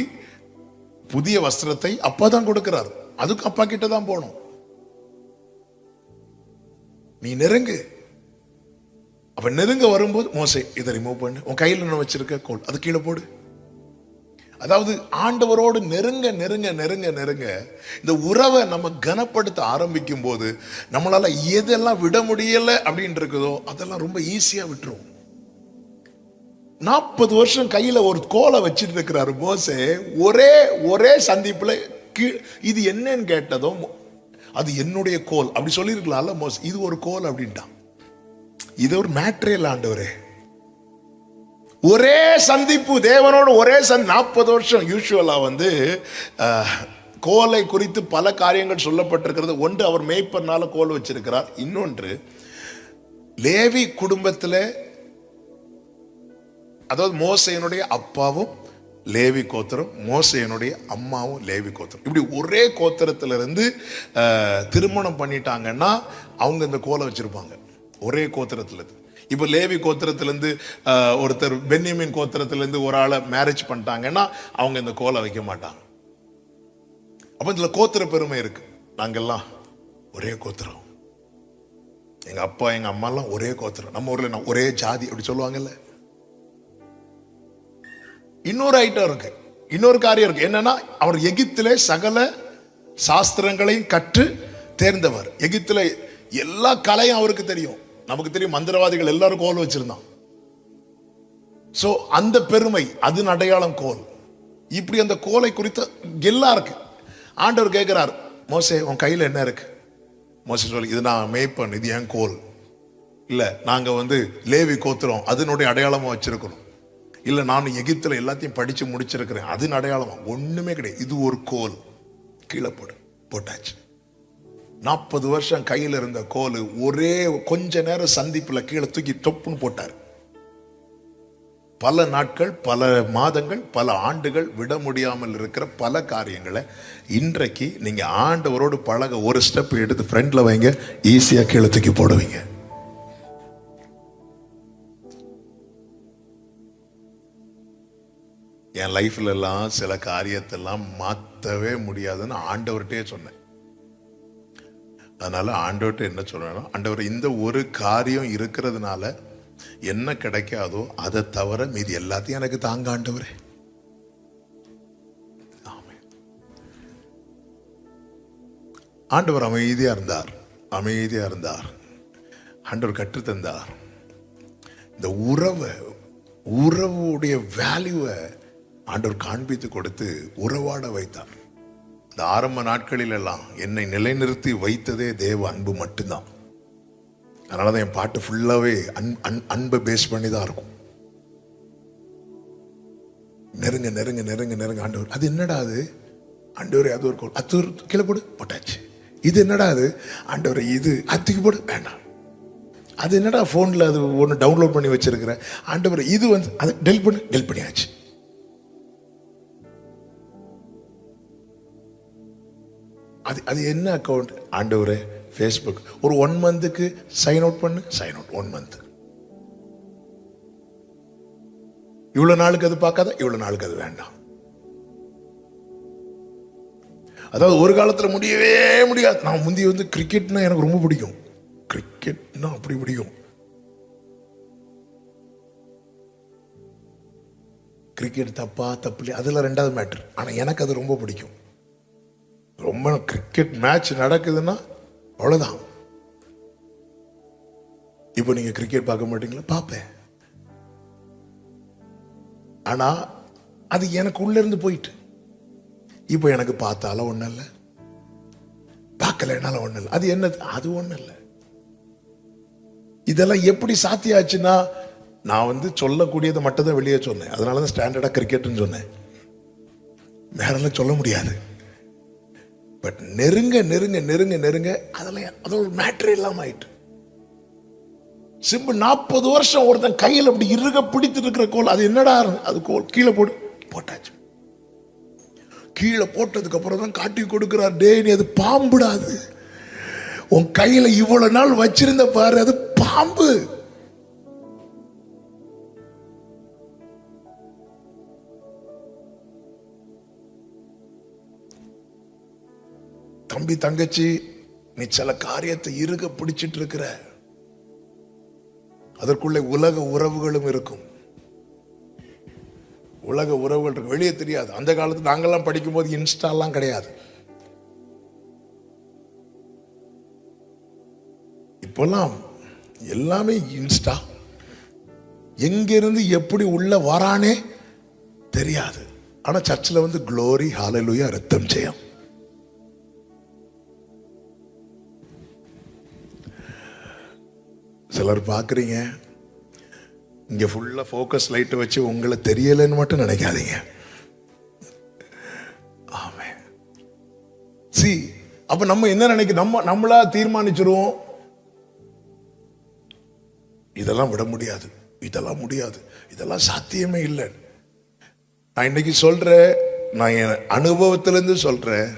புதிய வஸ்திரத்தை அப்பா தான் கொடுக்கிறார். அதுக்கு அப்பா கிட்ட தான் போகணும். நீ நெருங்கு. அப்ப நெருங்க வரும்போது, மோசே இதை ரிமூவ் பண்ணு, உன் கையில் நான் வச்சிருக்க கோல் அது கீழே போடு. அதாவது ஆண்டவரோடு நெருங்க நெருங்க நெருங்க நெருங்க இந்த உறவை நம்ம கனப்படுத்த ஆரம்பிக்கும் போது நம்மளால எதெல்லாம் விட முடியல அப்படின்னு இருக்குதோ அதெல்லாம் ரொம்ப ஈஸியா விட்டுரும். 40 வருஷம் கையில ஒரு கோலை வச்சிட்டு இருக்கிறாரு மோசே. ஒரே சந்திப்புல இது என்னன்னு கேட்டதோ, அது என்னுடைய கோல் அப்படி சொல்லியிருக்கலாம்ல மோசே. இது ஒரு கோல் அப்படின்ட்டான். இது ஒரு மேட்ரியல் ஆண்டவரே. ஒரே சந்திப்பு தேவனோட, ஒரே 40 வருஷம். யூசுவலா வந்து கோலை குறித்து பல காரியங்கள் சொல்லப்பட்டிருக்கிறது. ஒன்று, அவர் மேய்ப்பனால கோல் வச்சிருக்கிறார். இன்னொன்று, லேவி குடும்பத்தில், அதாவது மோசேயனுடைய அப்பாவும் லேவி கோத்திரம், மோசேயனுடைய அம்மாவும் லேவி கோத்திரம். இப்படி ஒரே கோத்திரத்திலிருந்து திருமணம் பண்ணிட்டாங்கன்னா அவங்க இந்த கோலை வச்சிருப்பாங்க ஒரே கோத்திரத்திலிருந்து. இப்போ லேவி கோத்திரத்திலேருந்து ஒருத்தர் பென்யமீன் கோத்திரத்திலேருந்து ஒரு ஆளை மேரேஜ் பண்ணிட்டாங்கன்னா அவங்க இந்த கோலை வைக்க மாட்டாங்க. அப்போ இதில் கோத்திர பெருமை இருக்கு. நாங்கெல்லாம் ஒரே கோத்திரம், எங்க அப்பா எங்க அம்மாலாம் ஒரே கோத்திரம், நம்ம ஊர்ல நான் ஒரே ஜாதி அப்படி சொல்லுவாங்கல்ல. இன்னொரு ஐட்டம் இருக்கு, இன்னொரு காரியம் இருக்கு. என்னன்னா, அவர் எகிப்திலே சகல சாஸ்திரங்களையும் கற்று தேர்ந்தவர். எகிப்தில எல்லா கலையும் அவருக்கு தெரியும். நமக்கு தெரியும், மந்திரவாதிகள் எல்லாரும் கோல் வச்சிருந்தான். சோ அந்த பெருமை, அதன் அடையாளம் கோல். இப்படி அந்த கோலை குறித்த எல்லாம் இருக்கு. ஆண்டவர் கேட்கிறார், மோசே உன் கையில என்ன இருக்கு? மோசே சொல்லி, இது நான் மேய்ப்பன், இது என் கோல். இல்ல நாங்க வந்து லேவி கோத்திரம், அதனுடைய அடையாளமா வச்சிருக்கிறோம். இல்ல நான் எகிப்துல எல்லாத்தையும் படிச்சு முடிச்சிருக்கிறேன், அதன் அடையாளமா. ஒண்ணுமே கிடையாது. இது ஒரு கோல். கீழே போட்டாச்சு. 40 வருஷம் கையில் இருந்த கோல் ஒரே கொஞ்ச நேரம் சந்திப்புல கீழே தூக்கி தொப்புன்னு போட்டார். பல நாட்கள், பல மாதங்கள், பல ஆண்டுகள் விட முடியாமல் இருக்கிற பல காரியங்களை இன்றைக்கு நீங்க ஆண்டவரோடு பழக ஒரு ஸ்டெப் எடுத்து ஃப்ரண்ட்ல வைங்க, ஈஸியா கீழே தூக்கி போடுவீங்க. என் லைஃப்ல எல்லாம் சில காரியத்தெல்லாம் மாற்றவே முடியாதுன்னு ஆண்டவர்கிட்டே சொன்னேன். அதனால ஆண்டவர்கிட்ட என்ன சொல்றேன்னா, ஆண்டவர் இந்த ஒரு காரியம் இருக்கிறதுனால என்ன கிடைக்காதோ அதை தவிர மீதி எல்லாத்தையும் எனக்கு தாங்க ஆண்டவரே. ஆண்டவர் அமைதியா இருந்தார். ஆண்டவர் கற்றுத்தந்தார். இந்த உறவுடைய வேல்யூவை ஆண்டவர் காண்பித்து கொடுத்து உறவாட வைத்தார். இந்த ஆரம்ப நாட்களில் எல்லாம் என்னை நிலைநிறுத்தி வைத்ததே தேவ அன்பு மட்டும்தான். அதனாலதான் என் பாட்டு ஃபுல்லாவே அன்பை பேஸ் பண்ணி தான் இருக்கும். நெருங்க நெருங்க நெருங்க நெருங்க ஆண்டவர். அது என்னடா அது ஆண்டவரே? அது ஒரு கோல், அது கீழே போடு, போட்டாச்சு. இது என்னடா அது ஆண்டவரே? இது அத்துக்கு போடு, வேண்டாம். அது என்னடா போன்ல அது ஒன்று டவுன்லோட் பண்ணி வச்சிருக்கிறேன் ஆண்டவரே, இது வந்து அது டெலிட் பண்ணியாச்சு. அது என்ன அக்கௌண்ட் ஆண்டவரே? ஃபேஸ்புக். ஒரு 1 மந்த்துக்கு சைன் அவுட் பண்ணு, சைன் அவுட் 1 மந்த். இவ்வளவு நாளுக்கு அது பார்க்காத, இவ்வளவு நாளுக்கு அது வேண்டாம். அதாவது ஒரு காலத்துல முடியவே முடியாது. நான் முந்தி வந்து கிரிக்கெட்னா எனக்கு ரொம்ப பிடிக்கும். கிரிக்கெட்னா அப்படி பிடிக்கும். கிரிக்கெட் தப்பா தப்பு அதில் ரெண்டாவது மேட்டர். ஆனால் எனக்கு அது ரொம்ப பிடிக்கும். ரொம்ப கிரிக்கெட் மேட்ச் நடக்குதுன்னா அவ்வளோதான். இப்போ நீங்கள் கிரிக்கெட் பார்க்க மாட்டீங்களா? பார்ப்பேன். ஆனால் அது எனக்கு உள்ள இருந்து போயிட்டு, இப்போ எனக்கு பார்த்தாலும் ஒன்றும் இல்லை, பார்க்கலனாலும் ஒன்றும் இல்லை. அது என்னது? அது ஒன்றும் இல்லை. இதெல்லாம் எப்படி சாத்தியாச்சுன்னா, நான் சொல்லக்கூடியதை மட்டும் தான் வெளியே சொன்னேன். அதனால தான் ஸ்டாண்டர்டாக கிரிக்கெட்னு சொன்னேன். வேறெல்லாம் சொல்ல முடியாது. பட் நெருங்க நெருங்க நெருங்க நெருங்க அதெல்லாம் அது ஒரு மேட்ரு இல்லாமல் ஆயிட்டு. சிம்பிள். 40 வருஷம் ஒருத்தன் கையில் அப்படி இருக பிடித்து இருக்கிற கோல், அது என்னடா? அது கோல் கீழே போட்டாச்சு. கீழே போட்டதுக்கு அப்புறம் தான் காட்டி கொடுக்கிறார், டே நீ அது பாம்புடாது, உன் கையில இவ்வளவு நாள் வச்சிருந்த பாரு, அது பாம்பு. தம்பி தங்கச்சி, நீ சில காரியத்தை இருக பிடிச்சிட்டு இருக்கிற, அதற்குள்ளே உலக உறவுகளும் இருக்கும். உலக உறவுகள் இருக்கு, வெளியே தெரியாது. அந்த காலத்துல நாங்கெல்லாம் படிக்கும் போது இன்ஸ்டாலாம் கிடையாது. இப்பெல்லாம் எல்லாமே இன்ஸ்டா. எங்கிருந்து எப்படி உள்ள வரானே தெரியாது. ஆனா சர்ச்சில் க்ளோரி, ஹalleluya, ரத்தம் ஜெயம். சிலர் பார்க்குறீங்க, இங்கே ஃபுல்லாக ஃபோக்கஸ் லைட்டை வச்சு உங்களை தெரியலைன்னு மட்டும் நினைக்காதீங்க. ஆமாம். அப்போ நம்ம என்ன நம்மளா தீர்மானிச்சிருவோம், இதெல்லாம் விட முடியாது, இதெல்லாம் முடியாது, இதெல்லாம் சாத்தியமே இல்லை. நான் இன்னைக்கு சொல்றேன், நான் என் அனுபவத்திலேருந்து சொல்றேன்.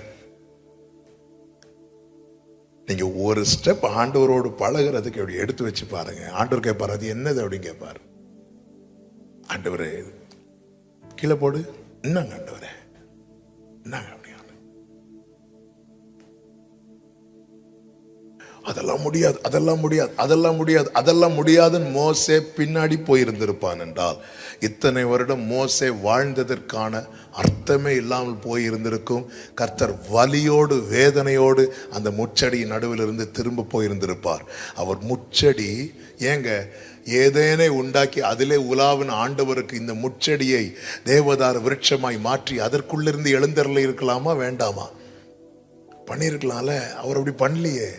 நீங்க ஒரு ஸ்டெப் ஆண்டவரோடு பழகிறதுக்கு எப்படி எடுத்து வச்சு பாருங்க. ஆண்டவர் கேட்பாரு, அது என்னது அப்படின்னு கேட்பாரு. ஆண்டவரே கீழே போடு, என்னங்க ஆண்டவரே, என்னங்க அப்படி? அதெல்லாம் முடியாது, அதெல்லாம் முடியாது, அதெல்லாம் முடியாது, அதெல்லாம் முடியாதுன்னு மோசே பின்னாடி போயிருந்திருப்பான் என்றால், இத்தனை வருடம் மோசே வாழ்ந்ததற்கான அர்த்தமே இல்லாமல் போயிருந்திருக்கும். கர்த்தர் வலியோடு வேதனையோடு அந்த முச்சடியின் நடுவில் இருந்து திரும்ப போயிருந்திருப்பார். அவர் முச்சடி ஏங்க ஏதேனை உண்டாக்கி அதிலே உலாவின் ஆண்டவருக்கு இந்த முச்சடியை தேவதார விருட்சமாய் மாற்றி அதற்குள்ளிருந்து எழுந்தருள இருக்கலாமா வேண்டாமா? பண்ணியிருக்கலாம்ல. அவர் அப்படி பண்ணலையே.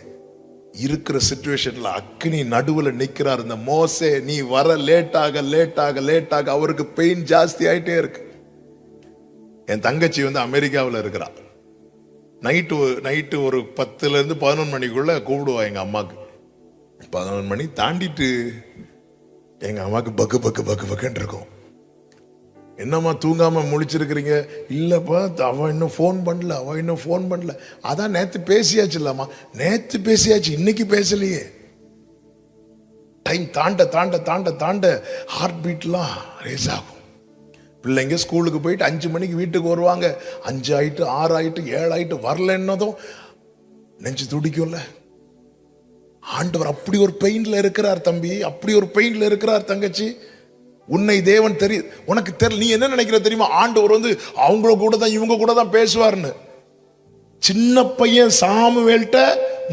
இருக்கிற சிச்சுவேஷன்ல அக்னி நடுவில் நிற்கிறார் இந்த மோசே. நீ வர லேட்டாக லேட்டாக லேட்டாக அவருக்கு பெயின் ஜாஸ்தி ஆயிட்டே இருக்கு. என் தங்கச்சி அமெரிக்காவில் இருக்கிறா. நைட்டு ஒரு 10லேருந்து 11 மணிக்குள்ள கூப்பிடுவா எங்க அம்மாக்கு. 11 மணி தாண்டிட்டு எங்க அம்மாக்கு பக்கு பக்கு பக்கு பக்குன்னு இருக்கும். என்னம்மா தூங்காம முழிச்சிருக்கிறீங்க? இல்லப்பா, அவன் இன்னும் ஃபோன் பண்ணல. அதான் நேத்து பேசியாச்சு. இல்லாமா நேத்து பேசியாச்சு, இன்னைக்கு பேசலையே. டைம் தாண்ட தாண்ட தாண்ட தாண்ட ஹார்ட் பீட்லாம் ரேஸ் ஆகும். பிள்ளைங்க ஸ்கூலுக்கு போயிட்டு 5 மணிக்கு வீட்டுக்கு வருவாங்க. 5 ஆயிட்டு 6 ஆயிட்டு 7 ஆயிட்டு வரலன்னதும் நெஞ்சு துடிக்கும்ல. ஆண்டவர் அப்படி ஒரு பெயின்ல இருக்கிறார் தம்பி, அப்படி ஒரு பெயின்ல இருக்கிறார் தங்கச்சி. உன்னை தேவன் தெரியும், உனக்கு தெரியல. நீ என்ன நினைக்கிற தெரியுமா? ஆண்டவர் அவங்கள கூட தான் இவங்க கூட தான் பேசுவார்னு. சின்ன பையன் சாமுவேல்ட்ட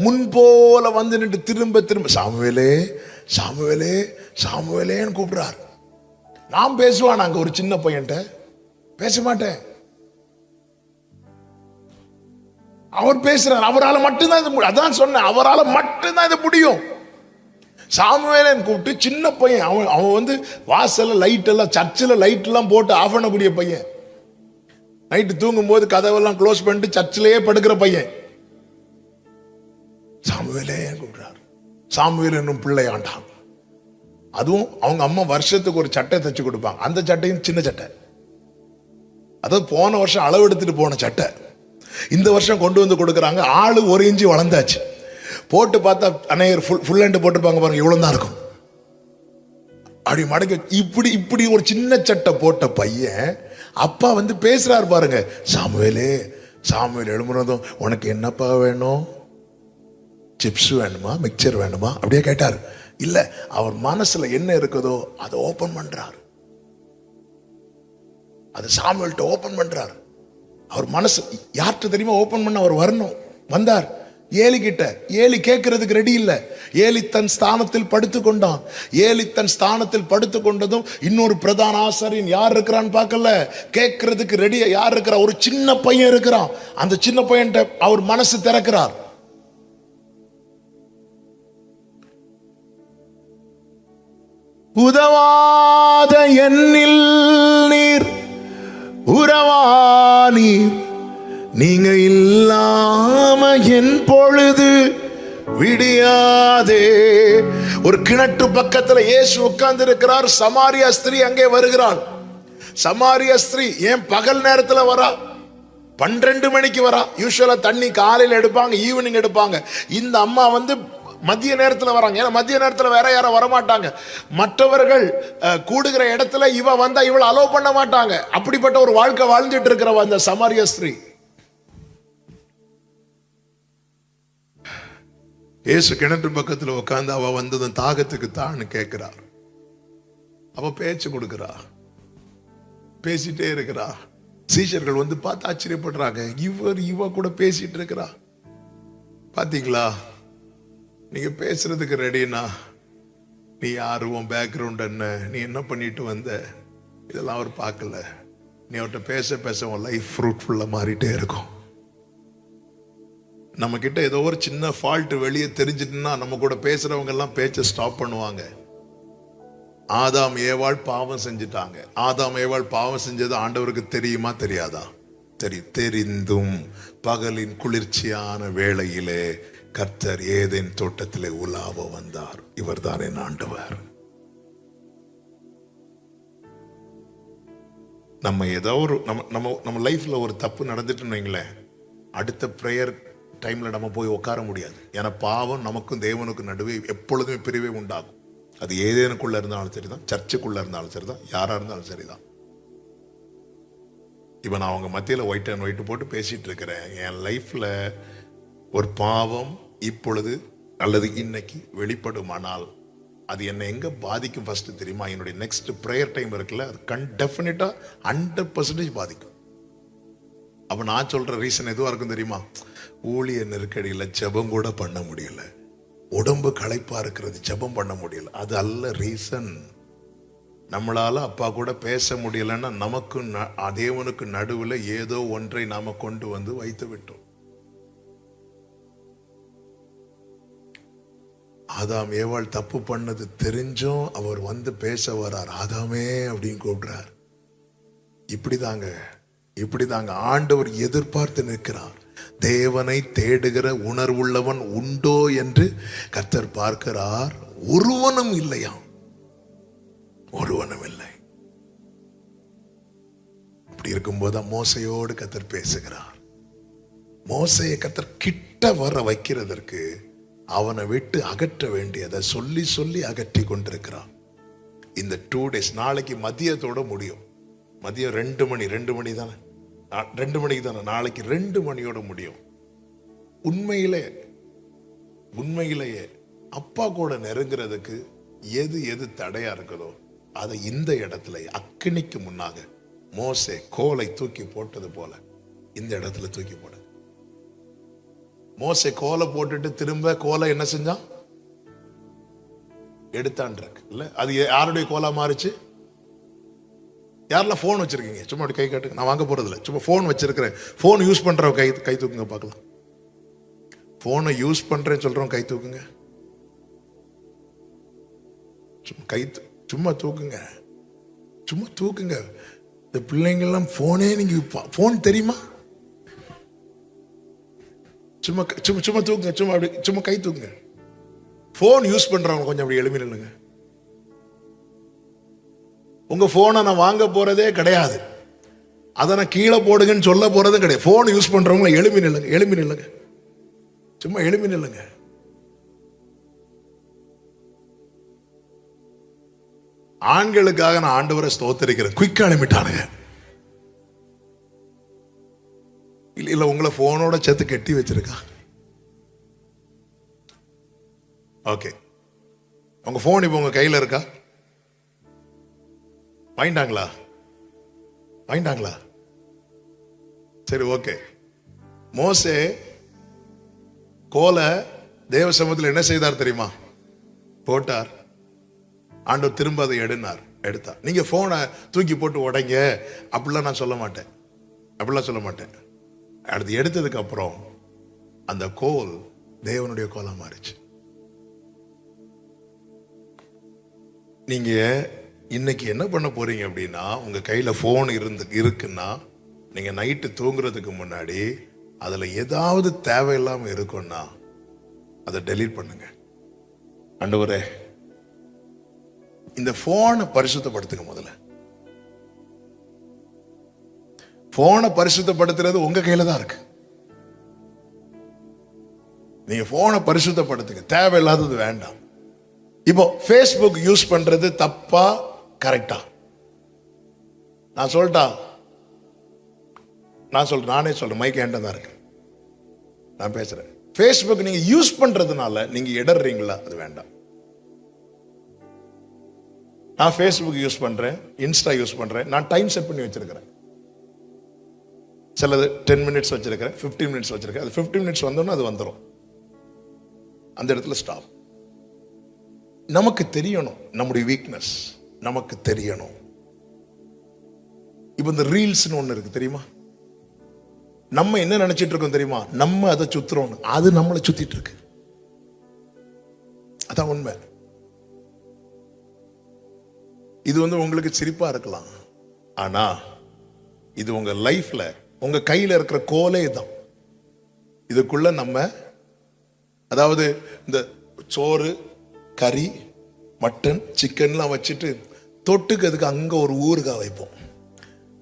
முன்போல நின்று திரும்ப திரும்ப சாமுவேலே சாமுவேலே சாமுவேலேன்னு கூப்பிடுறாரு. நான் பேசுவான் அங்க ஒரு சின்ன பையன்ட்ட பேச மாட்டேன். அவர் பேசுறார், அவரால் மட்டும்தான் இது. அதான் சொன்னேன், அவரால் மட்டும்தான் இது முடியும். சாமுவேலன் கூப்பிட்டு சின்ன பையன், அவன் வாசல்ல லைட் எல்லாம், சர்ச்சில் லைட் எல்லாம் போட்டு ஆஃப் பண்ணக்கூடிய பையன். நைட்டு தூங்கும் போது கதவெல்லாம் க்ளோஸ் பண்ணிட்டு சர்ச்சிலேயே படுக்கிற பையன். சாமுவேலே கூப்பிடுறார். சாமுவேல் என்னும் பிள்ளை ஆண்டான். அதுவும் அவங்க அம்மா வருஷத்துக்கு ஒரு சட்டை தச்சு கொடுப்பாங்க. அந்த சட்டையும் சின்ன சட்டை, அதாவது போன வருஷம் அளவு எடுத்துட்டு போன சட்டை இந்த வருஷம் கொண்டு கொடுக்குறாங்க. ஆளு 1 இன்ச்சு வளர்ந்தாச்சு. போட்டு பார்த்தா அநேகர் ஃபுல் ஹேண்ட் போட்டிருப்பாங்க பாருங்க, இவ்வளவு தான் இருக்கும். அப்படி மடக்க இப்படி ஒரு சின்ன சட்டை போட்ட பையன் அப்பா பேசுறாரு பாருங்க. சாமுவேல் எழும்புனதும் உனக்கு என்னப்பா வேணும்? சிப்ஸ் வேணுமா, மிக்சர் வேணுமா அப்படியே கேட்டார். இல்ல, அவர் மனசுல என்ன இருக்குதோ அதை ஓபன் பண்றார். அது சாமுவேல்ட்ட ஓபன் பண்றார். அவர் மனசு யார்கிட்ட தெரியுமா ஓபன் பண்ண அவர் வரணும். வந்தார் ஏலி கிட்ட. ஏலி கேட்கறதுக்கு ரெடி இல்ல. ஏலி தன் ஸ்தானத்தில் படுத்து கொண்டான். ஏலி தன் ஸ்தானத்தில் படுத்து கொண்டதும் இன்னொரு பிரதான ஆசாரியன் யார் இருக்கிறான்னு பார்க்கல. கேட்கறதுக்கு ரெடியா யார் இருக்கிறா? ஒரு சின்ன பையன் இருக்கிறான். அந்த சின்ன பையன் அவர் மனசு திறக்கிறார். உதவாத எண்ணில் நீர் உறவானீர், நீங்க இல்லாம என் பொழுது விடியாதே. ஒரு கிணற்று பக்கத்துல இயேசு உட்கார்ந்து இருக்கிறார். சமாரியா ஸ்திரீ அங்கே வருகிறாள். சமாரியா ஸ்திரீ ஏன் பகல் நேரத்துல வரா? 12 மணிக்கு வரா. யூசுவலா தண்ணி காலையில் எடுப்பாங்க, ஈவினிங் எடுப்பாங்க. இந்த அம்மா மதிய நேரத்தில் வராங்க. ஏன்னா மதிய நேரத்தில் வேற யாரும் வரமாட்டாங்க. மற்றவர்கள் கூடுகிற இடத்துல இவ வந்தா இவளை அலோவ் பண்ண மாட்டாங்க. அப்படிப்பட்ட ஒரு வாழ்க்கை வாழ்ந்துட்டு இருக்கிறவ அந்த சமாரியா ஸ்திரீ. இயேசு கிணற்று பக்கத்தில் உட்கார்ந்து அவ வந்ததும் தாகத்துக்கு தான்னு கேட்கிறார். அவ பேச்சு கொடுக்கிறா, பேசிட்டே இருக்கிறா. சீஷர்கள் பார்த்து ஆச்சரியப்படுறாங்க. இவ கூட பேசிட்டு இருக்கிறா. பாத்தீங்களா, நீங்க பேசுறதுக்கு ரெடினா நீ யாரு, உன் பேக்ரவுண்ட் என்ன, நீ என்ன பண்ணிட்டு வந்த, இதெல்லாம் அவர் பார்க்கல. நீ அவர்கிட்ட பேச பேச உன் லைஃப் ஃப்ரூட்ஃபுல்லா மாறிட்டே இருக்கும். நம்ம கிட்ட ஏதோ ஒரு சின்ன ஃபால்ட் வெளியே தெரிஞ்சிட்டுன்னா நம்ம கூட பேசுறவங்க எல்லாம் பேச்ச ஸ்டாப் பண்ணுவாங்க. ஆதாம் ஏவாள் பாவம் செஞ்சுட்டாங்க. ஆதாம் ஏவாள் பாவம் செஞ்சது ஆண்டவருக்கு தெரியுமா தெரியாதா? தெரிந்தும் பகலின் குளிர்ச்சியான வேளையிலே கர்த்தர் ஏதேன் தோட்டத்திலே உலாவ வந்தார். இவர் தான் என் ஆண்டவர். நம்ம ஏதோ ஒரு நம்ம லைஃப்ல ஒரு தப்பு நடந்துட்டு வைங்களேன், அடுத்த பிரேயர் டைம்ல நம்ம போய் உட்கார முடியாது. ஏன்னா பாவம் நமக்கும் தேவனுக்கும் நடுவே எப்பொழுதுமே பிரிவே உண்டாகும். அது ஏதேனுக்குள்ள இருந்தாலும் சரிதான், சர்ச்சுக்குள்ள இருந்தாலும் சரிதான், யாரா இருந்தாலும் சரிதான். இப்ப நான் அவங்க மத்தியில் ஒயிட் அண்ட் ஒயிட் போட்டு பேசிட்டு இருக்கிறேன். என் லைஃப்ல ஒரு பாவம் இப்பொழுது அல்லது இன்னைக்கு வெளிப்படுமானால் அது என்னை எங்க பாதிக்கும் ஃபர்ஸ்ட் தெரியுமா? என்னுடைய நெக்ஸ்ட் பிரேயர் டைம் இருக்குல்ல, அது டெஃபினட்டா 100% பாதிக்கும். அப்ப நான் சொல்ற ரீசன் எதுவா இருக்கும் தெரியுமா? ஊழிய நெருக்கடியில் ஜெபம் கூட பண்ண முடியல, உடம்பு களைப்பா இருக்கிறது, ஜெபம் பண்ண முடியல. அது அல்ல ரீசன். நம்மளால அப்பா கூட பேச முடியலன்னா நமக்கும் தேவனுக்கு நடுவில் ஏதோ ஒன்றை நாம கொண்டு வைத்து விட்டோம். ஆதாம் ஏவாள் தப்பு பண்ணது தெரிஞ்சும் அவர் பேச வரார். ஆதாமே அப்படின்னு கூப்பிடுறார். இப்படிதாங்க ஆண்டவர் எதிர்பார்த்து நிற்கிறார். தேவனை தேடுகிற உணர்வுள்ளவன் உண்டோ என்று கர்த்தர் பார்க்கிறார். ஒருவனும் இல்லையாம், ஒருவனும் இல்லை. அப்படி இருக்கும்போது மோசையோடு கர்த்தர் பேசுகிறார். மோசையை கர்த்தர் கிட்ட வர வைக்கிறதற்கு அவனை விட்டு அகற்ற வேண்டியதை சொல்லி சொல்லி அகற்றி கொண்டிருக்கிறான். இந்த 2 days, நாளைக்கு மதியத்தோட முடியும். மதியம் 2 மணி தானே, 2 மணிக்கு தானே, நாளைக்கு 2 மணியோட முடியும். உண்மையிலேயே அப்பா கூட நெருங்கிறதுக்கு எது தடையா இருக்குதோ அதை இந்த இடத்துல அக்கினிக்கு முன்னாக மோசே கோலை தூக்கி போட்டது போல இந்த இடத்துல தூக்கி போட. மோசே கோலை போட்டுட்டு திரும்ப கோலை என்ன செஞ்சான்? எடுத்தான் இல்ல. அது யாருடைய கோலா மாறுச்சு? யாரெல்லாம் போன் வச்சிருக்கீங்க? சும்மா அப்படி கை காட்டுங்க. நான் வாங்க போறது இல்லை, சும்மா போன் வச்சிருக்கிறேன். போன் யூஸ் பண்ற கை தூக்குங்க பார்க்கலாம். போனை யூஸ் பண்றேன்னு சொல்றோம், கை தூக்குங்க. சும்மா தூக்குங்க. இந்த பிள்ளைங்க எல்லாம் போனே, நீங்க போன் தெரியுமா? சும்மா தூக்குங்க. சும்மா கை தூக்குங்க. போன் யூஸ் பண்றவங்க கொஞ்சம் அப்படி எழுப்பி நில்லுங்க. உங்க போனை நான் வாங்க போறதே கிடையாது, அதை நான் கீழே போடுங்கன்னு சொல்ல போறதும் கிடையாது. போன் யூஸ் பண்றவங்க எழுப்பி நில்லுங்க. சும்மா எழுப்பி நில்லுங்க. ஆண்களுக்காக நான் ஆண்டவரை ஸ்தோத்திரிக்கிறேன். குயிக்கா எழுப்பிட்டானுங்க. இல்ல உங்களை போனோட சேர்த்து கட்டி வச்சிருக்கா. ஓகே, உங்க போன் இப்போ உங்க கையில இருக்கா? வாங்கிட்டாங்களா? சரி, ஓகே. மோசே கோலை தேவ சமூகத்தில் என்ன செய்தார் தெரியுமா? போட்டார். ஆண்டவர் திரும்ப அதை எடுத்தார். நீங்க போனை தூக்கி போட்டு உடைங்க அப்படிலாம் நான் சொல்ல மாட்டேன். அடுத்து எடுத்ததுக்கு அப்புறம் அந்த கோல் தேவனுடைய கோலா மாறிச்சு. நீங்க இன்னைக்கு என்ன பண்ண போறீங்க அப்படின்னா, உங்க கையில போன் இருக்குன்னா நீங்க நைட்டு தூங்குறதுக்கு முன்னாடி அதுல ஏதாவது தேவையில்லாம இருக்குன்னா அதை டெலீட் பண்ணுங்க. ஆண்டவரே, இந்த போனை பரிசுத்தப்படுத்துங்க. முதல்ல போனை பரிசுத்தப்படுத்துறது உங்க கையில தான் இருக்கு. நீங்க போனை பரிசுத்தப்படுத்துங்க. தேவையில்லாதது வேண்டாம். இப்போ Facebook யூஸ் பண்றது தப்பா கரெக்டா? நான் சொல்றேன், நானே சொல்றேன். மைக் என்கிட்ட தான் இருக்கு, நான் பேசுறேன். Facebook நீங்க யூஸ் பண்றதுனால நீங்க இடறீங்களா? அது வேண்டாம். நான் Facebook யூஸ் பண்றேன், இன்ஸ்டா யூஸ் பண்றேன். நான் டைம் செட் பண்ணி வச்சிருக்கிறேன். சிலது 10 மினிட்ஸ் வச்சிருக்கிறேன், 15 மினிட்ஸ் வச்சிருக்கேன். அது 15 மினிட்ஸ் வந்தோம்னா அது வந்துடும். அந்த இடத்துல ஸ்டாப். நமக்கு தெரியணும் நம்முடைய வீக்னஸ், நமக்கு தெரியணும். இப்ப இந்த ரீல்ஸ்னு ஒண்ணு இருக்கு தெரியுமா? நம்ம என்ன நினைச்சிட்டு இருக்கோம் தெரியுமா? நம்ம அதை சுத்துறோம், அது நம்மளை சுத்திட்டு இருக்கு. அதான் உண்மை. இது உங்களுக்கு சிரிப்பா இருக்கலாம், ஆனா இது உங்க லைஃப்ல உங்க கையில இருக்கிற கோலே தான். இதுக்குள்ள நம்ம, அதாவது இந்த சோறு, கறி, மட்டன், சிக்கன்லாம் வச்சுட்டு தொட்டுக்கிறதுக்கு அங்க ஒரு ஊறுகாய் வைப்போம்.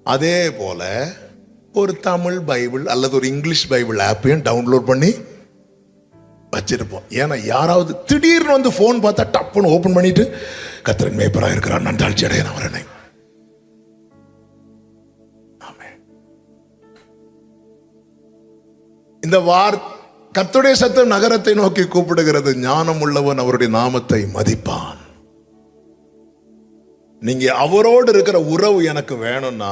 அதே போல ஒரு தமிழ் பைபிள் அல்லது ஒரு இங்கிலீஷ் பைபிள் ஆப்பையும் டவுன்லோட் பண்ணி வச்சிருப்போம். ஏன்னா யாராவது திடீர்னு வந்து போன் பார்த்தா டப்புன்னு ஓபன் பண்ணிட்டு கர்த்தரின் மேய்ப்பராக இருக்கிறான், நான் தாழ்ச்சி அடைய நான் வரேன். இந்த கர்த்தருடைய சத்தம் நகரத்தை நோக்கி கூப்பிடுகிறது, ஞானம் உள்ளவன் அவருடைய நாமத்தை மதிப்பான். நீங்க அவரோடு இருக்கிற உறவு எனக்கு வேணும்னா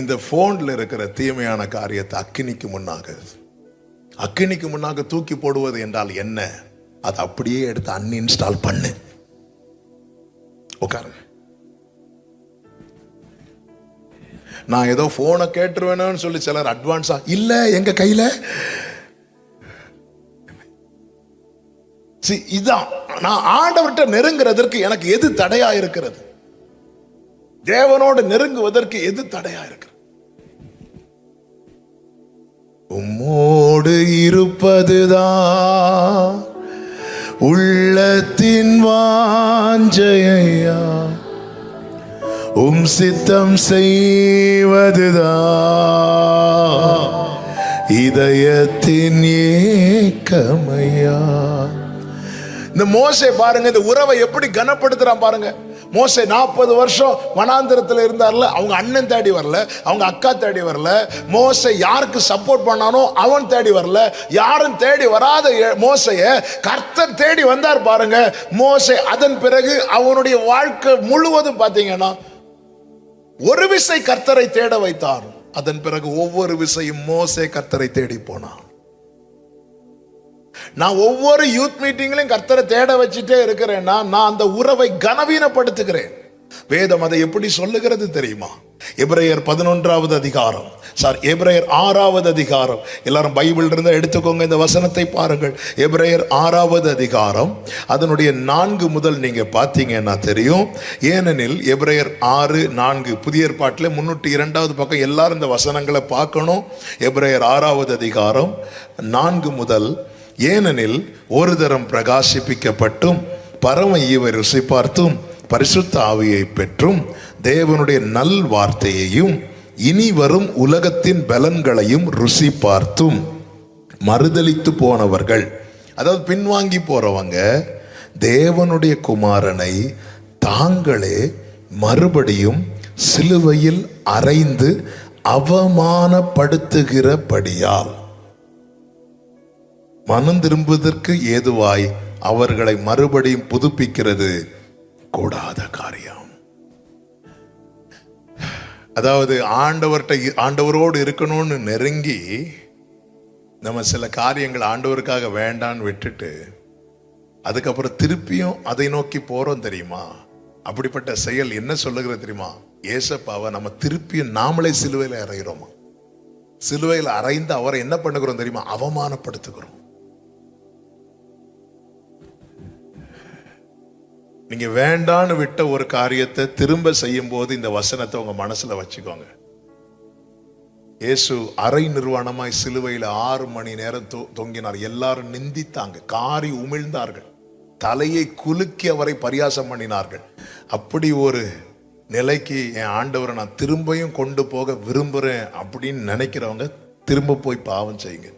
இந்த போன்ல இருக்கிற தீமையான காரியத்தை அக்கினிக்கு முன்னாக தூக்கி போடுவது என்றால் என்ன? அதை அப்படியே எடுத்து அன்இன்ஸ்டால் பண்ணு. உட்காருங்க. நான் ஏதோ போனை கேட்டுருவேணும்னு சொல்லி சிலர் அட்வான்ஸா, இல்ல எங்க கையில இதான். நான் ஆண்டவர்கிட்ட நெருங்குறதற்கு எனக்கு எது தடையா இருக்கிறது? தேவனோடு நெருங்குவதற்கு எது தடையா இருக்கிறது? உம்மோடு இருப்பதுதான் உள்ளத்தின் வாஞ்சையா, சித்தம் செய்வதுதான் இதயத்தின் ஏக்கமையா. இந்த மோசே பாருங்க, இந்த உறவை எப்படி கனப்படுத்துறான் பாருங்க. மோசே 40 வருஷம் வனாந்திரத்தில் இருந்தார்ல, அவங்க அண்ணன் தேடி வரல, அவங்க அக்கா தேடி வரல. மோசே யாருக்கு சப்போர்ட் பண்ணானோ அவன் தேடி வரல. யாரும் தேடி வராத மோசைய கர்த்தர் தேடி வந்தார் பாருங்க. மோசே அதன் பிறகு அவனுடைய வாழ்க்கை முழுவதும் பாத்தீங்கன்னா ஒரு விசை கர்த்தரை தேட வைத்தார். அதன் பிறகு ஒவ்வொரு விசையும் மோசே கர்த்தரை தேடி போனான். நான் ஒவ்வொரு யூத் மீட்டிங்லையும் கர்த்தரை தேட வச்சுட்டே இருக்கிறேன்னா நான் அந்த உறவை கனவீனப்படுத்துகிறேன். வேதம் அதை எப்படி சொல்லுகிறது தெரியுமா? எபிரேயர் 11வது அதிகாரம், எபிரேயர் 6வது அதிகாரம். எல்லாரும் பைபிள் இருந்தா எடுத்துக்கோங்க, இந்த வசனத்தை பாருங்கள். எபிரேயர் 6வது அதிகாரம் அதனுடைய 4 முதல் நீங்க பார்த்தீங்கன்னா தெரியும். ஏனெனில் எபிரேயர் 6:4 புதிய ஏற்பாட்டில் 302வது பக்கம். எல்லாரும் இந்த வசனங்களை பார்க்கணும். எபிரேயர் 6வது அதிகாரம் 4 முதல். ஏனெனில் ஒரு தரம் பிரகாசிப்பிக்கப்பட்டும் பரம ஈவை ருசி பார்த்தும் பரிசுத்த ஆவியை பெற்றும் தேவனுடைய நல் வார்த்தையையும் இனி வரும் உலகத்தின் பலன்களையும் ருசி பார்த்தும் மறுதலித்து போனவர்கள், அதாவது பின்வாங்கி போறவங்க, தேவனுடைய குமாரனை தாங்களே மறுபடியும் சிலுவையில் அறைந்து அவமானப்படுத்துகிறபடியால். மனம் திரும்புவதற்கு ஏதுவாய் அவர்களை மறுபடியும் புதுப்பிக்கிறது கூடாத காரியம். அதாவது ஆண்டவரோடு இருக்கணும்னு நெருங்கி நம்ம சில காரியங்கள் ஆண்டவருக்காக வேண்டான்னு விட்டுட்டு அதுக்கப்புறம் திருப்பியும் அதை நோக்கி போறோம் தெரியுமா? அப்படிப்பட்ட செயல் என்ன சொல்லுகிறது தெரியுமா? ஏசப்பாவை நம்ம திருப்பியும் நாமளே சிலுவையில் அறைகிறோமா? சிலுவையில் அறைந்து அவரை என்ன பண்ணுகிறோம் தெரியுமா? அவமானப்படுத்துகிறோம். நீங்க வேண்டான்னு விட்ட ஒரு காரியத்தை திரும்ப செய்யும் போது இந்த வசனத்தை உங்க மனசுல வச்சுக்கோங்க. இயேசு அரை நிர்வாணமாய் சிலுவையில் 6 மணி நேரம் தொங்கினார். எல்லாரும் நிந்தித்தாங்க, காரி உமிழ்ந்தார்கள், தலையை குலுக்கி அவரை பரியாசம் பண்ணினார்கள். அப்படி ஒரு நிலைக்கு என் ஆண்டவரை நான் திரும்பியும் கொண்டு போக விரும்புறேன் அப்படின்னு நினைக்கிறவங்க திரும்ப போய் பாவம் செய்யுங்க.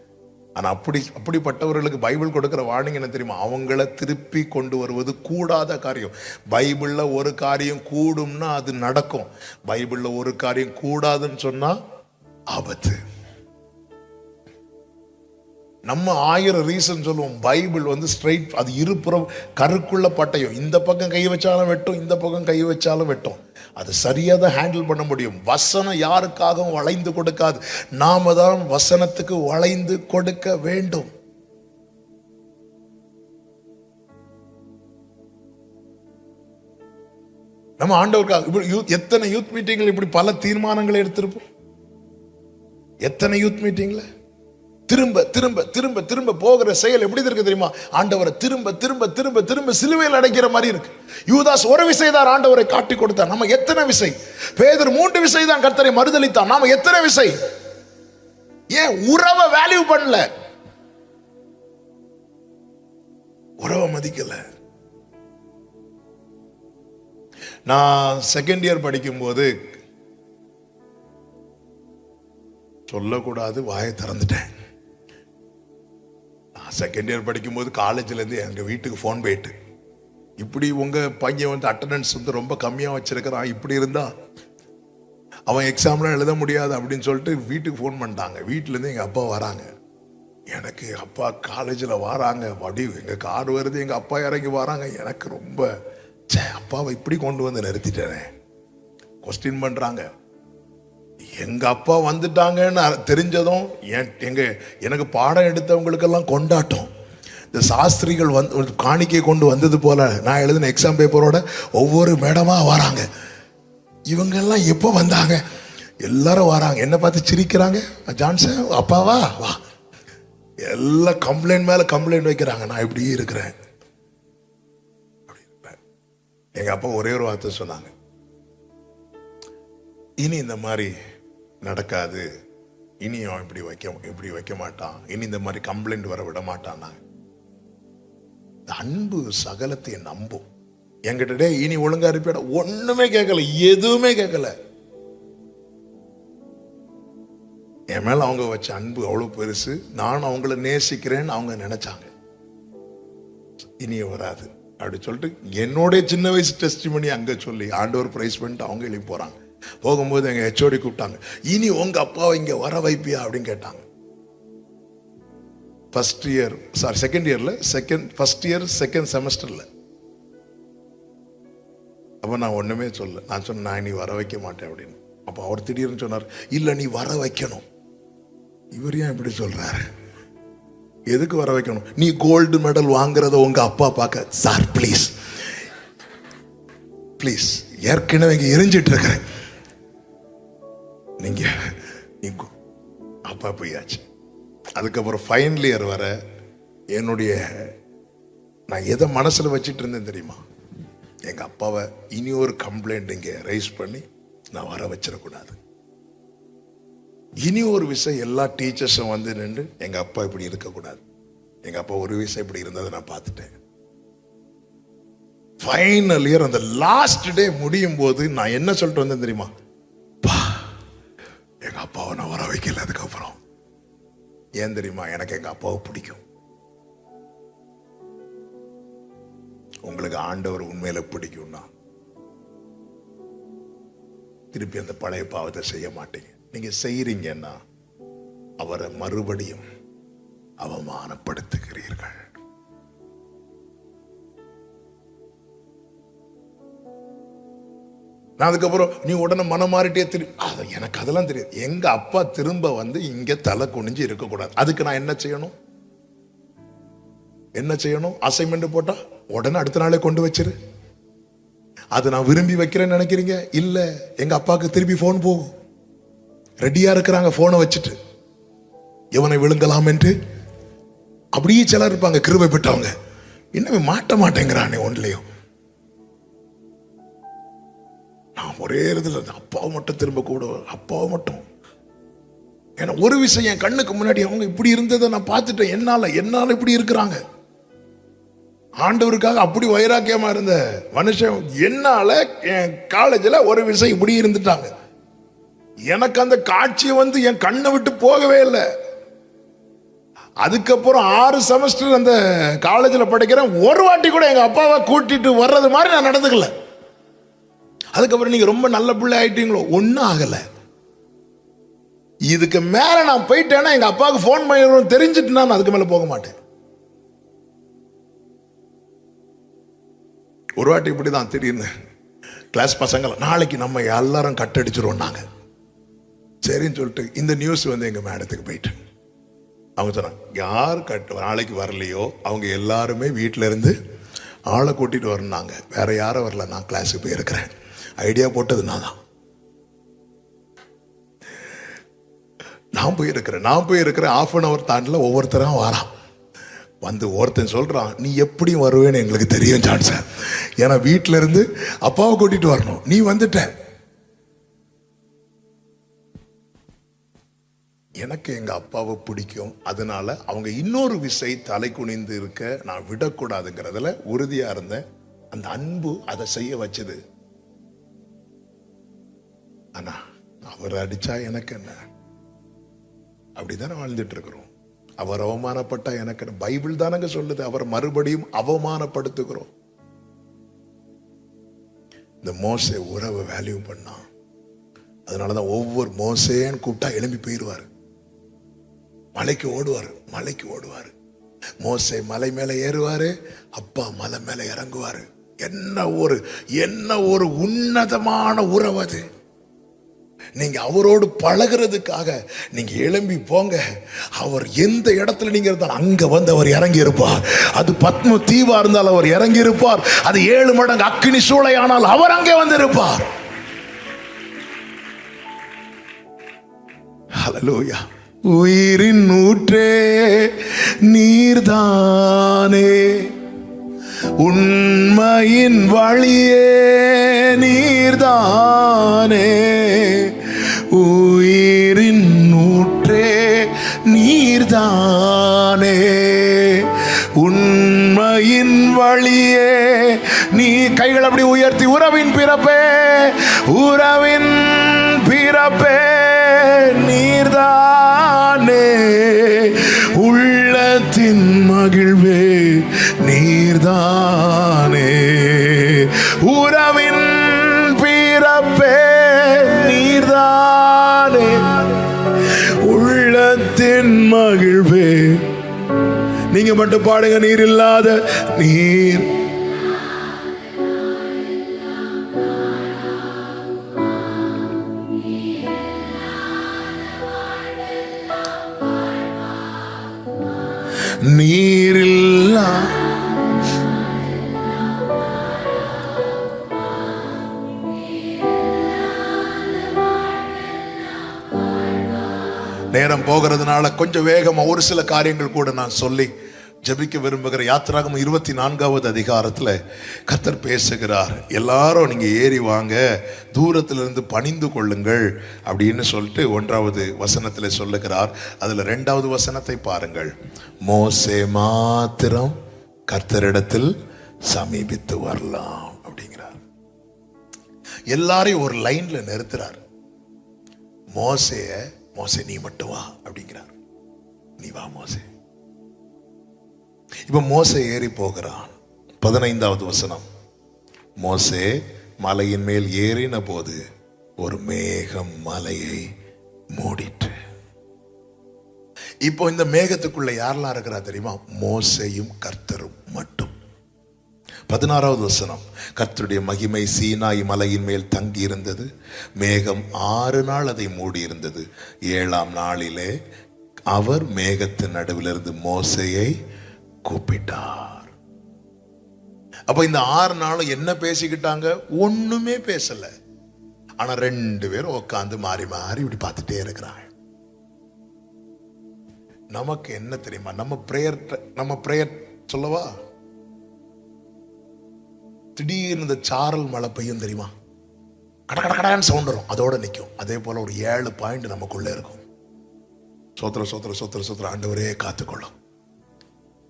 ஆனா அப்படிப்பட்டவர்களுக்கு பைபிள் கொடுக்கிற வார்னிங் என்ன தெரியுமா? அவங்கள திருப்பி கொண்டு வருவது கூடாத காரியம். பைபிள்ல ஒரு காரியம் கூடும்னா அது நடக்கும். பைபிள்ல ஒரு காரியம் கூடாதுன்னு சொன்னா ஆபத்து. நம்ம 1000 ரீசன் சொல்லுவோம். பைபிள் ஸ்ட்ரைட், அது இருபுறம் கருக்குள்ள பட்டயம். இந்த பக்கம் கை வச்சாலும் வெட்டும், இந்த பக்கம் கை வச்சாலும் வெட்டும். அது சரியா தான் ஹேண்டில் பண்ண முடியும். வசனம் யாருக்காகவும் வளைந்து கொடுக்காது. நாம தான் வசனத்துக்கு வளைந்து கொடுக்க வேண்டும். நம்ம ஆண்டவருக்காக எத்தனை யூத் மீட்டிங்ல இப்படி பல தீர்மானங்களை எடுத்திருப்போம். எத்தனை யூத் மீட்டிங்ல திரும்ப திரும்ப திரும்ப திரும்ப போகிற செயல் எப்படி இருக்கு தெரியுமா? ஆண்டவரை திரும்ப திரும்ப திரும்ப திரும்ப சிலுவையில் அடைக்கிற மாதிரி இருக்கு. யூதாஸ் ஒரு விசை தான் ஆண்டவரை காட்டி கொடுத்தார். நம்ம எத்தனை விசை? பேதுரு 3 விசை தான் கர்த்தரை மறுதலித்தான். நாம எத்தனை விசை? ஏன் உறவை வேல்யூ பண்ணல, உறவை மதிக்கல. நான் செகண்ட் இயர் படிக்கும் போது, சொல்லக்கூடாது வாயை திறந்துட்டேன். செகண்ட் இயர் படிக்கும்போது காலேஜ்லேருந்து எங்கள் வீட்டுக்கு ஃபோன் போயிட்டு, இப்படி உங்கள் பையன் அட்டண்டன்ஸ் ரொம்ப கம்மியாக வச்சிருக்கிறான், இப்படி இருந்தா அவன் எக்ஸாம்லாம் எழுத முடியாது அப்படின்னு சொல்லிட்டு வீட்டுக்கு ஃபோன் பண்ணிட்டாங்க. வீட்டிலேருந்து எங்கள் அப்பா வராங்க. எனக்கு அப்பா காலேஜில் வராங்க, அப்படி எங்கள் கார் வருது, எங்கள் அப்பா இறங்கி வராங்க. எனக்கு ரொம்ப அப்பாவை இப்படி கொண்டு வந்து நிறுத்திட்டேனே. கொஸ்டின் பண்ணுறாங்க. எங்க அப்பா வந்துட்டாங்கன்னு தெரிஞ்சதும் எனக்கு பாடம் எடுத்தவங்களுக்கெல்லாம் கொண்டாட்டம். இந்த சாஸ்திரிகள் காணிக்கை கொண்டு வந்தது போல நான் எழுதின எக்ஸாம் பேப்பரோட ஒவ்வொரு மேடமா வராங்க. இவங்கெல்லாம் எப்போ வந்தாங்க? எல்லாரும் வராங்க, என்ன பார்த்து சிரிக்கிறாங்க. ஜான்சன் அப்பாவா வா, எல்லாம் கம்ப்ளைண்ட் மேல கம்ப்ளைண்ட் வைக்கிறாங்க. நான் இப்படி இருக்கிறேன். எங்க அப்பா ஒரே ஒரு வார்த்தை சொன்னாங்க, இனி இந்த மாதிரி நடக்காது, இனி அவன் இப்படி வைக்க மாட்டான், இனி இந்த மாதிரி கம்ப்ளைண்ட் வர விட மாட்டான். அன்பு சகலத்தை நம்பும். என்கிட்ட இனி ஒழுங்கா இருப்பிட ஒண்ணுமே கேட்கல, எதுவுமே கேட்கல. என் மேல அவங்க வச்ச அன்பு அவ்வளவு பெருசு. நான் அவங்கள நேசிக்கிறேன்னு அவங்க நினைச்சாங்க. இனிய வராது அப்படி சொல்லிட்டு என்னோட சின்ன வயசு டெஸ்டிமனி அங்க சொல்லி ஆண்டவர் பிரைஸ் பண்ணிட்டு அவங்க எழுதி போறாங்க. போகும்போது எங்க ஹெச்ஓடி கூப்பிட்டாங்க, இனி உங்க அப்பாவை இங்க வர வைப்பியா அப்படின்னு கேட்டாங்க. செகண்ட் இயர்ல ஃபர்ஸ்ட் இயர் செகண்ட் செமஸ்டர்ல. அப்ப நான் ஒண்ணுமே சொல்ல, நான் சொன்னேன் நான் நீ வர வைக்க மாட்டேன் அப்படின்னு. அப்ப அவர் திடீர்னு சொன்னார், இல்ல நீ வர வைக்கணும். இவர் ஏன் இப்படி சொல்றாரு? எதுக்கு வர வைக்கணும்? நீ கோல்டு மெடல் வாங்குறத உங்க அப்பா பார்க்க. சார் ப்ளீஸ் ப்ளீஸ், ஏற்கனவே இங்க எரிஞ்சிட்டு இருக்கிறேன், நீங்க அப்பா போயாச்சு. அதுக்கப்புறம் ஃபைனல் இயர் வர என்னுடைய நான் எதை மனசுல வச்சிட்டு இருந்தேன் தெரியுமா? எங்க அப்பாவை இனி ஒரு கம்ப்ளைண்ட் இங்க ரைஸ் பண்ணி நான் வர வச்சிடக்கூடாது. இனி ஒரு விஷயம் எல்லா டீச்சர்ஸும் வந்து நின்று எங்க அப்பா இப்படி இருக்கக்கூடாது. எங்க அப்பா ஒரு விஷயம் இப்படி இருந்ததை நான் பார்த்துட்டேன். ஃபைனல் இயர் அந்த லாஸ்ட் டே முடியும் போது நான் என்ன சொல்லிட்டு வந்தேன் தெரியுமா? எங்க அப்பாவை நான் வர வைக்கல. அதுக்கப்புறம் ஏன் தெரியுமா? எனக்கு எங்க அப்பாவை பிடிக்கும். உங்களுக்கு ஆண்டவர் உண்மையில பிடிக்கும்னா திருப்பி அந்த பழைய பாவத்தை செய்ய மாட்டீங்க. நீங்க செய்யறீங்கன்னா அவரை மறுபடியும் அவமானப்படுத்துகிறீர்கள். நான் அதுக்கப்புறம் நீ உடனே மனம் மாறிட்டே திரும்பி, எனக்கு அதெல்லாம் தெரியாது. எங்க அப்பா திரும்ப வந்து இங்க தலை குனிஞ்சு இருக்கக்கூடாது. அதுக்கு நான் என்ன செய்யணும்? அசைன்மெண்ட் போட்டா உடனே அடுத்த நாளே கொண்டு வச்சிரு. அது நான் விரும்பி வைக்கிறேன்னு நினைக்கிறீங்க? இல்ல, எங்க அப்பாவுக்கு திருப்பி போன் போகும். ரெடியா இருக்கிறாங்க போனை வச்சுட்டு இவனை விழுங்கலாம் என்று. அப்படியே சிலர் இருப்பாங்க கிருபை பெற்றவங்க, இன்னும் மாட்ட மாட்டேங்கிறானே ஒன்லையும். நான் ஒரே இடத்துல அப்பாவை மட்டும் திரும்ப கூட, அப்பாவை மட்டும். ஏன்னா ஒரு விஷயம் என் கண்ணுக்கு முன்னாடி அவங்க இப்படி இருந்ததை நான் பார்த்துட்டேன். என்னால இப்படி இருக்கிறாங்க. ஆண்டவருக்காக அப்படி வைராக்கியமா இருந்த மனுஷன் என்னால என் காலேஜில் ஒரு விஷயம் இப்படி இருந்துட்டாங்க. எனக்கு அந்த காட்சியை வந்து என் கண்ணை விட்டு போகவே இல்லை. அதுக்கப்புறம் 6 செமஸ்டர் அந்த காலேஜில் படிக்கிறேன். ஒரு வாட்டி கூட எங்க அப்பாவை கூட்டிட்டு வர்றது மாதிரி நான் நடந்துக்கல. அதுக்கப்புறம் நீங்க ரொம்ப நல்ல பிள்ளை ஆயிட்டீங்களோ? ஒன்னும் ஆகல. இதுக்கு மேல நான் போயிட்டேன்னா எங்க அப்பாவுக்கு போன் பண்ணி தெரிஞ்சுட்டு நான் அதுக்கு மேல போக மாட்டேன். ஒரு வாட்டி இப்படிதான் திடீர்னு கிளாஸ் பசங்க, நாளைக்கு நம்ம எல்லாரும் கட்டடிச்சிருவோம் நாங்க. சரின்னு சொல்லிட்டு இந்த நியூஸ் வந்து எங்க மேடத்துக்கு போயிட்டு அவங்க சொன்னாங்க, யார் நாளைக்கு வரலையோ அவங்க எல்லாருமே வீட்டில இருந்து ஆளை கூட்டிட்டு வரணுங்க. வேற யாரும் வரல, நான் கிளாஸுக்கு போயிருக்கிறேன். ஐடியா போட்டது நான் தான். நான் போயிருக்கிறேன். 1/2 hour தாண்டில் ஒவ்வொருத்தரும் வரான். வந்து ஒருத்தன் சொல்றான், நீ எப்படி வருவேன்னு எங்களுக்கு தெரியும் சான்ஸ். ஏன்னா வீட்டில இருந்து அப்பாவை கூட்டிட்டு வரணும், நீ வந்துட்ட. எனக்கு எங்க அப்பாவை பிடிக்கும். அதனால அவங்க இன்னொரு விசை தலை குனிந்து இருக்க நான் விடக்கூடாதுங்கிறதுல உறுதியா இருந்தேன். அந்த அன்பு அதை செய்ய வச்சது. ஆனா அவர் அடிச்சா எனக்கு என்ன? அப்படித்தானே வாழ்ந்துட்டு இருக்கிறோம். அவர் அவமானப்பட்டா எனக்கு என்ன? பைபிள் தானங்க சொல்லுது அவர் மறுபடியும் அவமானப்படுத்துகிறோம். இந்த மோசே உறவை வேல்யூ பண்ணான். அதனாலதான் ஒவ்வொரு மோசேன்னு கூப்பிட்டா எழும்பி போயிடுவாரு. மலைக்கு ஓடுவாரு. மோசே மலை மேல ஏறுவாரு, அப்பா மலை மேல இறங்குவாரு. என்ன ஒரு உன்னதமான உறவு அது. நீங்க அவரோடு பழகிறதுக்காக நீங்க எழும்பி போங்க. அவர் எந்த இடத்துல நீங்க இருந்தாலும் அங்க வந்து அவர் இறங்கி இருப்பார். அது பத்ம தீவா இருந்தால் அவர் இறங்கி இருப்பார். அது 7 மடங்கு அக்கினி சூளையானால் அவர் அங்கே வந்து இருப்பார். ஹல்லேலூயா. உயிரின் ஊற்றே நீர்தானே, உண்மையின் வழியே நீர்தானே, உயிரின் ஊற்றே நீர்தானே, உண்மையின் வழியே நீ. கைகள் அப்படி உயர்த்தி, உறவின் பிறப்பே நீர்தானே, உள்ளத்தின் மகிழ்வே நீர்தானே, உறவின் பிறப்பே நீர்தானே, உள்ளத்தின் மகிழ்வே. நீங்க மட்டும் பாடுங்க, நீர் இல்லாத நீர். நீரில்லா நேரம் போகிறதுனால கொஞ்சம் வேகமா ஒரு சில காரியங்கள் கூட நான் சொல்லி ஜெபிக்க விரும்புகிற. யாத்திராகமம் 24வது அதிகாரத்துல கர்த்தர் பேசுகிறார். எல்லாரும் நீங்க ஏறி வாங்க, தூரத்திலிருந்து பணிந்து கொள்ளுங்கள் அப்படின்னு சொல்லிட்டு 1வது வசனத்துல சொல்லுகிறார். அதுல 2வது வசனத்தை பாருங்கள். மோசே மாத்திரம் கர்த்தரிடத்தில் சமீபித்து வரலாம் அப்படிங்கிறார். எல்லாரையும் ஒரு லைன்ல நிறுத்துறார். மோசே நீ மட்டும் வா அப்படிங்கிறார். நீ வா மோசே. இப்ப மோசே ஏறி போகிறான். 15வது வசனம். மோசே மலையின் மேல் ஏறின போது ஒரு மேகம் மலையை மூடிற்று. இப்போ இந்த மேகத்துக்குள்ள யாரெல்லாம் இருக்கிறா தெரியுமா? மோசேயும் கர்த்தரும் மட்டும். 16வது வசனம், கர்த்தருடைய மகிமை சீனாய் மலையின் மேல் தங்கி இருந்தது. மேகம் 6 நாள் அதை மூடி இருந்தது. 7ஆம் நாளிலே அவர் மேகத்தின் நடுவிலிருந்து மோசேயை கூப்பிட்டார். அப்ப இந்த 6 நாளும் என்ன பேசிக்கிட்டாங்க? ஒண்ணுமே பேசல. ஆனா 2 பேரும் உட்காந்து மாறி மாறி இப்படி பார்த்துட்டே இருக்கிறாங்க. நமக்கு என்ன தெரியுமா? நம்ம பிரேயர் சொல்லவா, திடீர்னு இந்த சாரல் மழை பெய்யும் தெரியுமா? கடகடன்னு சவுண்ட் வரும், அதோட நிற்கும். அதே போல ஒரு 7 பாயிண்ட் நமக்குள்ள இருக்கும். சோத்திர சோத்திர சோத்திர சோத்திர ஆண்டவரே காத்துக்கொள்ளும்.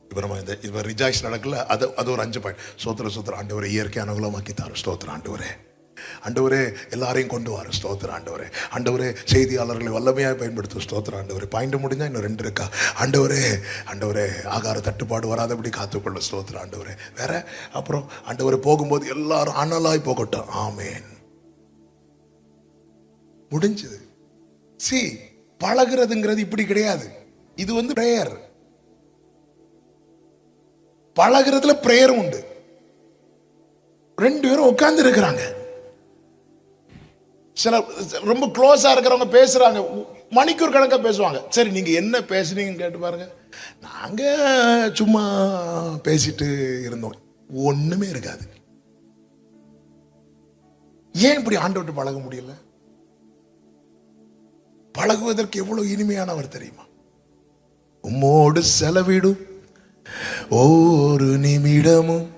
இப்போ நம்ம இப்போ ரிஜாய்ஸ் நடக்கல, அது ஒரு 5 பாயிண்ட். சோத்திர சோத்திர ஆண்டவரே இயற்கை அனுகூலமாக்கி தாரு. ஸ்தோத்திர ஆண்டவரே. ஆண்டவரே எல்லாரையும் கொண்டு வர. ஸ்தோத்திர ஆண்டவரே. ஆண்டவரே செய்தியாளர்களை வல்லமையாக பயன்படுத்தும். ஸ்தோத்திர ஆண்டவரே. பாயிண்ட் முடிஞ்சா இன்னும் 2 இருக்கா? ஆண்டவரே. ஆண்டவரே ஆகார தட்டுப்பாடு வராதபடி காத்துக்கொள்ள. ஸ்தோத்திர ஆண்டவரே. வேற அப்புறம் ஆண்டவரே போகும்போது எல்லாரும் அனலாய் போகட்டும். ஆமேன். முடிஞ்சது. பழகிறதுங்கிறது இப்படி கிடையாது. இது வந்து பிரேயர். பழகிறதுல பிரேயர் உண்டு. 2 பேரும் உட்கார்ந்து இருக்கிறாங்க. சில ரொம்ப க்ளோஸா இருக்கிறவங்க பேசுறாங்க, மணிக்கூர் கணக்கா பேசுவாங்க. சரி நீங்க என்ன பேசுறீங்கன்னு கேட்டு பாருங்க. நாங்க சும்மா பேசிட்டு இருந்தோம். ஒண்ணுமே இருக்காது. ஏன் இப்படி ஆண்டவர்கிட்ட பழக முடியல? பழகுவதற்கு எவ்வளவு இனிமையானவர் தெரியுமா? உம்மோடு செலவிடும் ஒரு நிமிடமும்.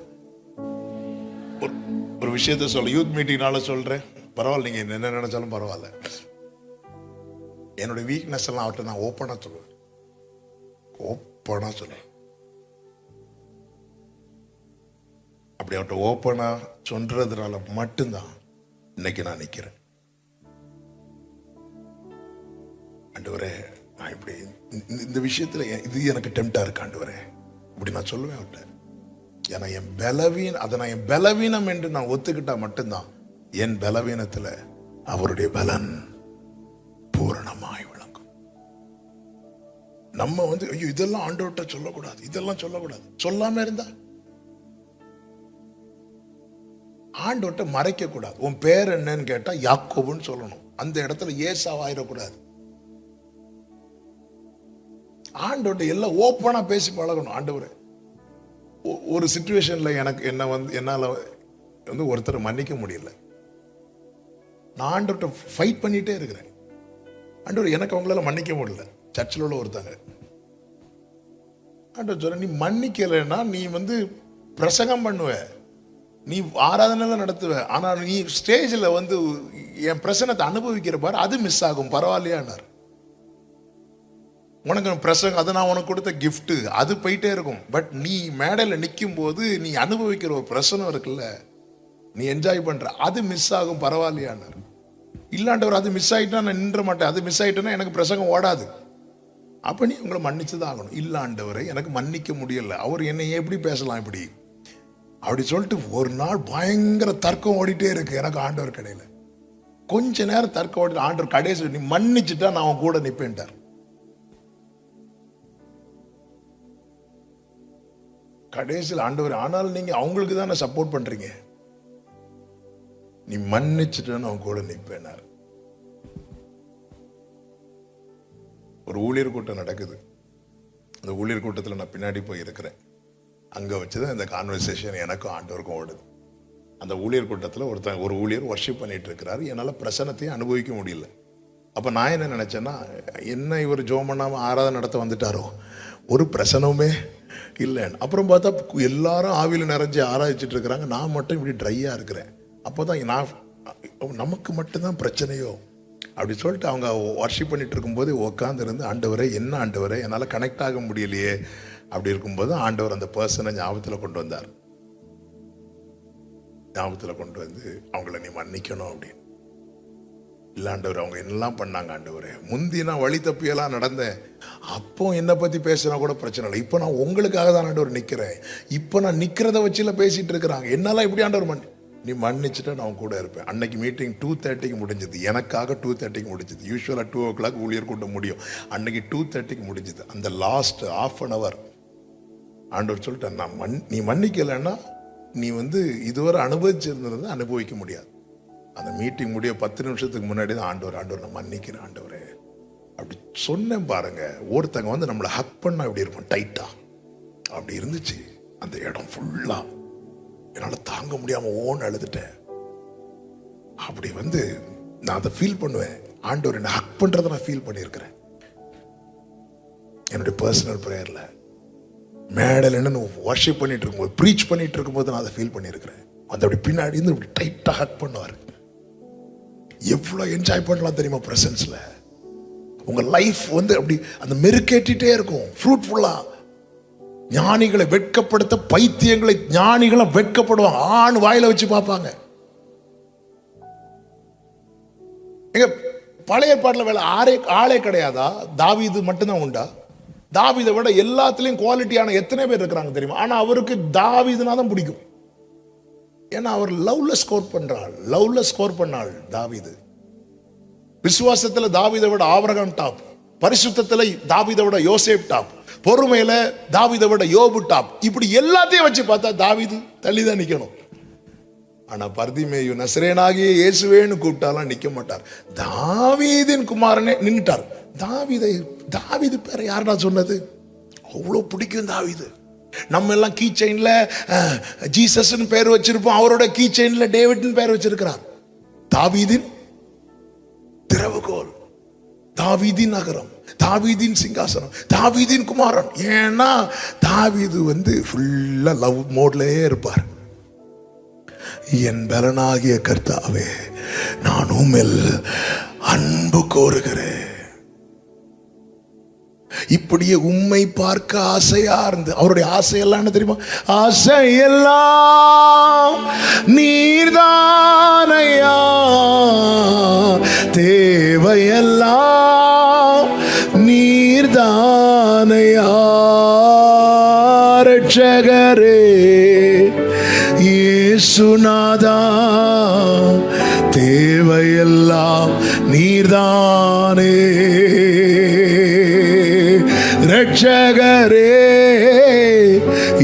ஒரு விஷயத்த சொல்ல, யூத் மீட்டிங்னால சொல்றேன், பரவாயில்ல, நீங்க என்ன நினைச்சாலும் பரவாயில்ல. என்னுடைய வீக்னஸ் எல்லாம் அவர்கிட்ட நான் ஓப்பனா சொல்லுவேன். அப்படி அவர்கிட்ட ஓப்பனா சொல்றதுனால மட்டும்தான் இன்னைக்கு நான் நிக்கிறேன். ஆண்டவரே நான் இப்படி இந்த விஷயத்துல இது எனக்கு டெம்ப்டா இருக்கு ஆண்டவரே, இப்படி நான் சொல்லுவேன் அவர்கிட்ட. ஏன்னா என் பலவீனம் என்று நான் ஒத்துக்கிட்டா மட்டும்தான் என் பலவீனத்துல அவருடைய பலன் பூரணமாய் விளங்கும். நம்ம வந்து ஐயோ இதெல்லாம் ஆண்டவர்கிட்ட சொல்லக்கூடாது, இதெல்லாம் சொல்லக்கூடாது. சொல்லாம இருந்தா ஆண்டவர்கிட்ட மறைக்க கூடாது. உன் பேர் என்னன்னு கேட்டா யாக்கோபுன்னு சொல்லணும். அந்த இடத்துல ஏசாவாயிடக்கூடாது. ஆண்டவர்கிட்ட எல்லாம் ஓப்பனா பேசி பழகணும். ஆண்டவரே, ஒரு சிச்சுவேஷன்ல என்னால வந்து ஒருத்தர் மன்னிக்க முடியல. நான் ஆண்டவர்கிட்ட ஃபைட் பண்ணிட்டே இருக்கிறேன். ஆண்டவர் எனக்கு அவங்களால மன்னிக்க முடியல. சர்ச்சில் உள்ள ஒருத்தாங்க ஆண்டவர் சொல்ற, நீ மன்னிக்கலைன்னா நீ வந்து பிரசங்கம் பண்ணுவ, நீ ஆராதனை நடத்துவ, ஆனா நீ ஸ்டேஜில் வந்து என் பிரசனத்தை அனுபவிக்கிற பாரு, அது மிஸ் ஆகும். பரவாயில்லையானார். உனக்கு பிரசங்கம் அது நான் உனக்கு கொடுத்த கிஃப்ட், அது போயிட்டே இருக்கும். பட் நீ மேடையில் நிற்கும் போது நீ அனுபவிக்கிற ஒரு பிரசனம் இருக்குல்ல, நீ என்ஜாய் பண்ற, அது மிஸ் ஆகும். பரவாயில்லையானார். இல்லாண்டவர் அது மிஸ் ஆயிட்டா நான் நின்ற மாட்டேன். அது மிஸ் ஆயிட்டேன்னா எனக்கு பிரசங்கம் ஓடாது. அப்ப நீ உங்களை மன்னிச்சுதான் ஆகணும். இல்லாண்டவரை எனக்கு மன்னிக்க முடியல, அவர் என்னை எப்படி பேசலாம் இப்படி அப்படி சொல்லிட்டு ஒரு நாள் பயங்கர தர்க்கம் ஓடிட்டே இருக்கு எனக்கு ஆண்டவர் கடையில. கொஞ்ச நேரம் தர்க்கம் ஓடிட்டு ஆண்டவர் கடைசி நீ மன்னிச்சுட்டா நான் அவன் கூட நிப்பேன்ட்டார். கடைசியில் ஆண்டவர், ஆனால் நீங்க அவங்களுக்கு தானே சப்போர்ட் பண்றீங்க, நீ மன்னிச்சுட்டு அவன் கூட நிப்பேனார். ஒரு ஊழியர் கூட்டம் நடக்குது. அந்த ஊழியர் கூட்டத்தில் நான் பின்னாடி போய் இருக்கிறேன். அங்க வச்சுதான் இந்த கான்வர்சேஷன் எனக்கும் ஆண்டவருக்கும் ஓடுது. அந்த ஊழியர் கூட்டத்தில் ஒரு ஊழியர் வர்ஷிப் பண்ணிட்டு இருக்கிறாரு. என்னால் பிரசனத்தையும் அனுபவிக்க முடியல. அப்ப நான் என்ன நினைச்சேன்னா, என்ன இவர் ஜெபம் பண்ணாம ஆராதனை நடத்த வந்துட்டாரோ, ஒரு பிரசனமே இல்லைன்னு. அப்புறம் பார்த்தா எல்லாரும் ஆவியில் நிறைஞ்சு ஆராய்ச்சிட்டு இருக்கிறாங்க, நான் மட்டும் இப்படி ட்ரையா இருக்கிறேன். அப்போதான் நமக்கு மட்டும்தான் பிரச்சனையோ அப்படி சொல்லிட்டு அவங்க வர்ஷிப் பண்ணிட்டு இருக்கும்போது உட்கார்ந்து இருந்து, ஆண்டவரே என்ன ஆண்டவரே என்னால் கனெக்ட் ஆக முடியலையே அப்படி இருக்கும்போது ஆண்டவர் அந்த பர்சனை ஞாபகத்தில் கொண்டு வந்தார். ஞாபகத்தில் கொண்டு வந்து அவங்கள நீ மன்னிக்கணும் அப்படின்னு. இல்லை ஆண்டவர் அவங்க என்னெல்லாம் பண்ணாங்க ஆண்டவரே, முந்தி நான் வழி தப்பியெல்லாம் நடந்தேன், அப்போ என்னை பற்றி பேசினா கூட பிரச்சனை இல்லை, இப்போ நான் உங்களுக்காக தான் ஆண்டவர் நிற்கிறேன், இப்போ நான் நிற்கிறத வச்சுல பேசிட்டு இருக்கிறாங்க, என்னால இப்படி ஆண்டவர் நீ மன்னிச்சுட்டா நான் கூட இருப்பேன். அன்னைக்கு மீட்டிங் 2:30 முடிஞ்சது. எனக்காக 2:30 முடிஞ்சது. யூஸ்வலாக 2 o'clock ஊழியர் கூட்டம் முடியும். அன்னைக்கு 2:30 முடிஞ்சது. அந்த லாஸ்ட் ½ an hour ஆண்டவர் சொல்லிட்டேன், நீ மன்னிக்கலைன்னா நீ இதுவரை அனுபவிச்சிருந்தது அனுபவிக்க முடியாது. அந்த மீட்டிங் முடிய 10 நிமிஷத்துக்கு முன்னாடி தான் ஆண்டவர் நான் மன்னிக்கிறேன் ஆண்டவரே அப்படி சொன்னேன் பாருங்க. ஒருத்தங்க நம்மளை ஹக் பண்ணா எப்படி இருக்கும், டைட்டா அப்படி இருந்துச்சு அந்த இடம் ஃபுல்லா. என்னால் தாங்க முடியாம ஓன்னு அழுதுட்டேன். அப்படி நான் அதை ஃபீல் பண்ணுவேன். ஆண்டவர் என்ன ஹக் பண்றதை நான் ஃபீல் பண்ணியிருக்கிறேன். என்னுடைய பர்சனல் ப்ரேயர்ல மேடையில் என்ன வர்ஷிப் பண்ணிட்டு இருக்கும்போது, ப்ரீச் பண்ணிட்டு இருக்கும்போது நான் அதை ஃபீல் பண்ணியிருக்கிறேன். அந்த அப்படி பின்னாடி இருந்து இப்படி டைட்டா ஹக் பண்ணுவார். எவ்வளோ என்ஜாய் பண்ணலாம் தெரியுமா பிரசன்ஸ்ல. உங்க லைஃப் அப்படி அந்த மெருக்கேட்டிட்டே இருக்கும் ஃப்ரூட்ஃபுல்லா. ஞானிகளை வெட்கப்படுத்த பைத்தியங்களை ஞானிகளை வெட்கப்படுவாங்க. ஆண் வாயில வச்சு பார்ப்பாங்க. எங்க பழைய ஏற்பாட்டில் வேலை ஆளே கிடையாதா? தாவீது மட்டும்தான் உண்டா? தாவீதை விட எல்லாத்துலயும் குவாலிட்டியான எத்தனை பேர் இருக்கிறாங்க தெரியுமா? ஆனா அவருக்கு தாவீதுனா தான் பிடிக்கும். ஏன்னா அவர் லவ்ல ஸ்கோர் பண்ணாள் தாவீது. விசுவாசத்துல தாவீதை விட ஆபிரகாம் டாப், பரிசுத்தத்துல தாவீதை விட யோசேப் டாப், பொறுமையில தாவீதை விட யோபு டாப். இப்படி எல்லாத்தையும் வச்சு பார்த்தா தாவீது தள்ளிதான் நிக்கணும். ஆனா பர்திமேயு நசரேனாகிய இயேசுவேன்னு கூப்பிட்டாலாம் நிக்க மாட்டார். தாவீதின் குமாரனே நின்னுட்டார். தாவீது பேரை யாருடா சொன்னது? அவ்வளவு பிடிக்கும் தாவீது. நம்ம எல்லாம் கீ செயின்ல ஜீசஸ்னு பேர் வச்சிருப்போம். அவரோட கீ செயின்ல டேவிட்னு பேர் வச்சிருக்கிறார். தாவீதின் திறவுகோல், தாவீதின் நகரம், தாவீதின் சிங்காசனம், தாவீதின் குமாரன். ஏன்னா தாவீது ஃபுல்லா லவ் மோட்லயே இருப்பார். என் பலனாகிய கர்த்தாவே நான் உம்மில் அன்பு கோருகிறேன். இப்படியே உம்மை பார்க்க ஆசையா இருந்து, அவருடைய ஆசையெல்லாம் என்ன தெரியுமா? ஆசையெல்லாம் நீர்தானையா, தேவையெல்லாம் நீர்தானையா, ரட்சகரே இயேசுநாதா தேவையெல்லாம் நீர்தானே, ரட்சகரே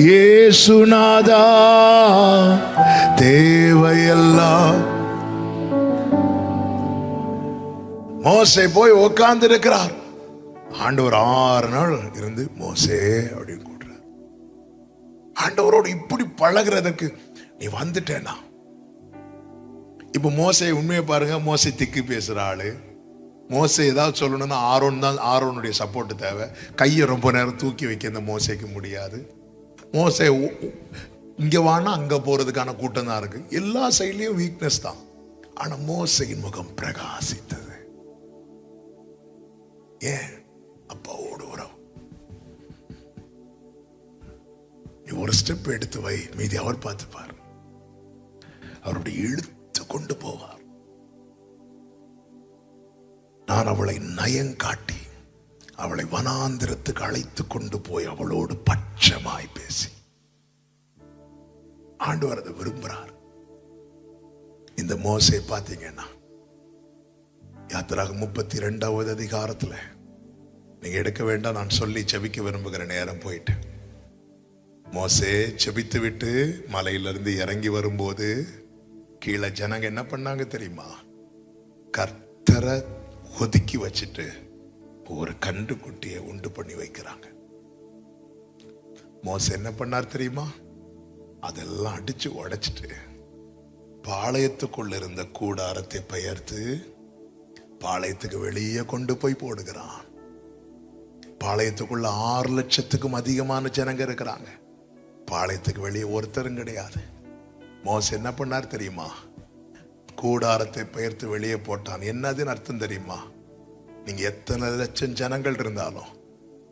இயேசுநாதா தேவையெல்லாம். மோசே போய் உட்கார்ந்து இருக்கிறார். ஆண்டவர் 6 நாள் இருந்து மோசே அப்படின்னு கூடுறார். ஆண்டவரோடு இப்படி பழகிறதுக்கு நீ வந்துட்டேனா? இப்ப மோசே உண்மையை பாருங்க. மோசே திக்கு பேசுற ஆளு. மோசே ஏதாவது சொல்லணும்னா ஆரோனுடைய சப்போர்ட் தேவை. கையை ரொம்ப நேரம் தூக்கி வைக்க இந்த மோசேக்கு முடியாது. மோசே இங்க வானா அங்க போறதுக்கான கூட்டம் தான் இருக்கு. எல்லா சைட்லயும் வீக்னஸ் தான். ஆனா மோசையின் முகம் பிரகாசித்தது. ஏன்? அப்பாவோடு உறவு. நீ ஒரு ஸ்டெப் எடுத்து வை, மீதி அவர் பார்த்துப்பார். அவருடைய இழுத்து கொண்டு போவார். நான் அவளை நயங்காட்டி அவளை வனாந்திரத்துக்கு அழைத்து கொண்டு போய் அவளோடு பட்சமாய் பேசி, ஆண்டவர் அதை விரும்புகிறார். இந்த மோசே பார்த்தீங்கன்னா யாத்திராகமம் 32வது அதிகாரத்தில் நீங்க எடுக்க வேண்டாம், நான் சொல்லி ஜெபிக்க விரும்புகிற நேரம் போயிட்டு. மோசே ஜெபித்து விட்டு மலையிலிருந்து இறங்கி வரும்போது கீழே ஜனங்க என்ன பண்ணாங்க தெரியுமா? கர்த்தரை ஒதுக்கி வச்சுட்டு ஒரு கன்று குட்டியை உண்டு பண்ணி வைக்கிறாங்க. மோசே என்ன பண்ணார் தெரியுமா? அதெல்லாம் அடிச்சு உடைச்சிட்டு பாளையத்துக்குள்ள இருந்த கூடாரத்தை பெயர்த்து பாளையத்துக்கு வெளியே கொண்டு போய் போடுகிறான். பாளையத்துக்குள்ள 6 லட்சத்துக்கும் அதிகமான ஜனங்க இருக்கிறாங்க. பாளையத்துக்கு வெளியே ஒருத்தரும் கிடையாது. மோசே என்ன பண்ணார் தெரியுமா? கூடாரத்தை பெயர்த்து வெளியே போட்டான். என்னதுன்னு அர்த்தம் தெரியுமா? நீங்க எத்தனை லட்சம் ஜனங்கள் இருந்தாலும்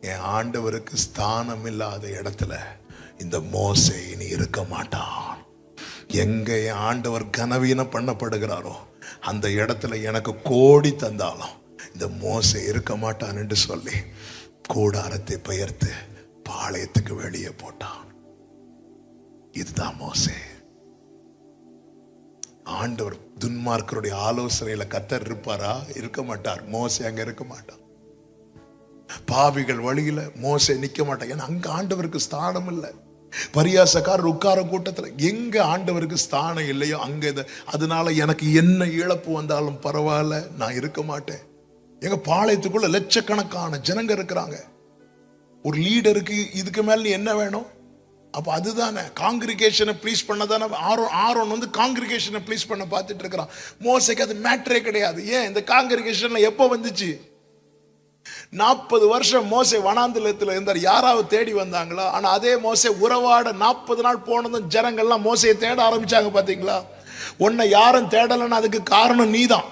என் ஆண்டவருக்கு ஸ்தானம் இல்லாத இடத்துல இந்த மோசே இனி இருக்க மாட்டான். எங்க என் ஆண்டவர் கனவீனம் பண்ணப்படுகிறாரோ அந்த இடத்துல எனக்கு கோடி தந்தாலும் இந்த மோசே இருக்க மாட்டான் என்று சொல்லி கூடாரத்தை பெயர்த்து பாளையத்துக்கு வெளியே போட்டான். இதுதான் மோசே. ஆண்டவர் துன்மார்க்கருடைய ஆலோசனையில கர்த்தர் இருப்பாரா? இருக்க மாட்டார். மோசே அங்க இருக்க மாட்டார். பாவிகள் வழியில மோசே நிக்க மாட்டார். ஏன்னா அங்க ஆண்டவருக்கு ஸ்தானம் இல்லை. பரியாசக்காரர் உட்கார கூட்டத்துல எங்க ஆண்டவருக்கு ஸ்தானம் இல்லையோ அங்க அதனால எனக்கு என்ன இழப்பு வந்தாலும் பரவாயில்ல, நான் இருக்க மாட்டேன். எங்க பாளையத்துக்குள்ள லட்சக்கணக்கான ஜனங்க இருக்கிறாங்க. ஒரு லீடருக்கு இதுக்கு மேல நீ என்ன வேணும்? அப்ப அதுதானே காங்கிரிகேஷனை ப்ளீஸ் பண்ணதானே. ஆரோன் வந்து காங்கிரிகேஷனை ப்ளீஸ் பண்ண பார்த்துட்டு இருக்கிறான். மோசைக்கு அது மேட்டரே கிடையாது. ஏன் இந்த காங்கிரிகேஷன்ல எப்போ வந்துச்சு? 40 வருஷம் மோசே வனாந்திரத்தில் இருந்தார். யாராவது தேடி வந்தாங்களா? ஆனா அதே மோசே உறவாட 40 நாள் போனதும் ஜனங்கள்லாம் மோசையை தேட ஆரம்பிச்சாங்க. பாத்தீங்களா? உன்னை யாரும் தேடலன்னு அதுக்கு காரணம் நீதான்.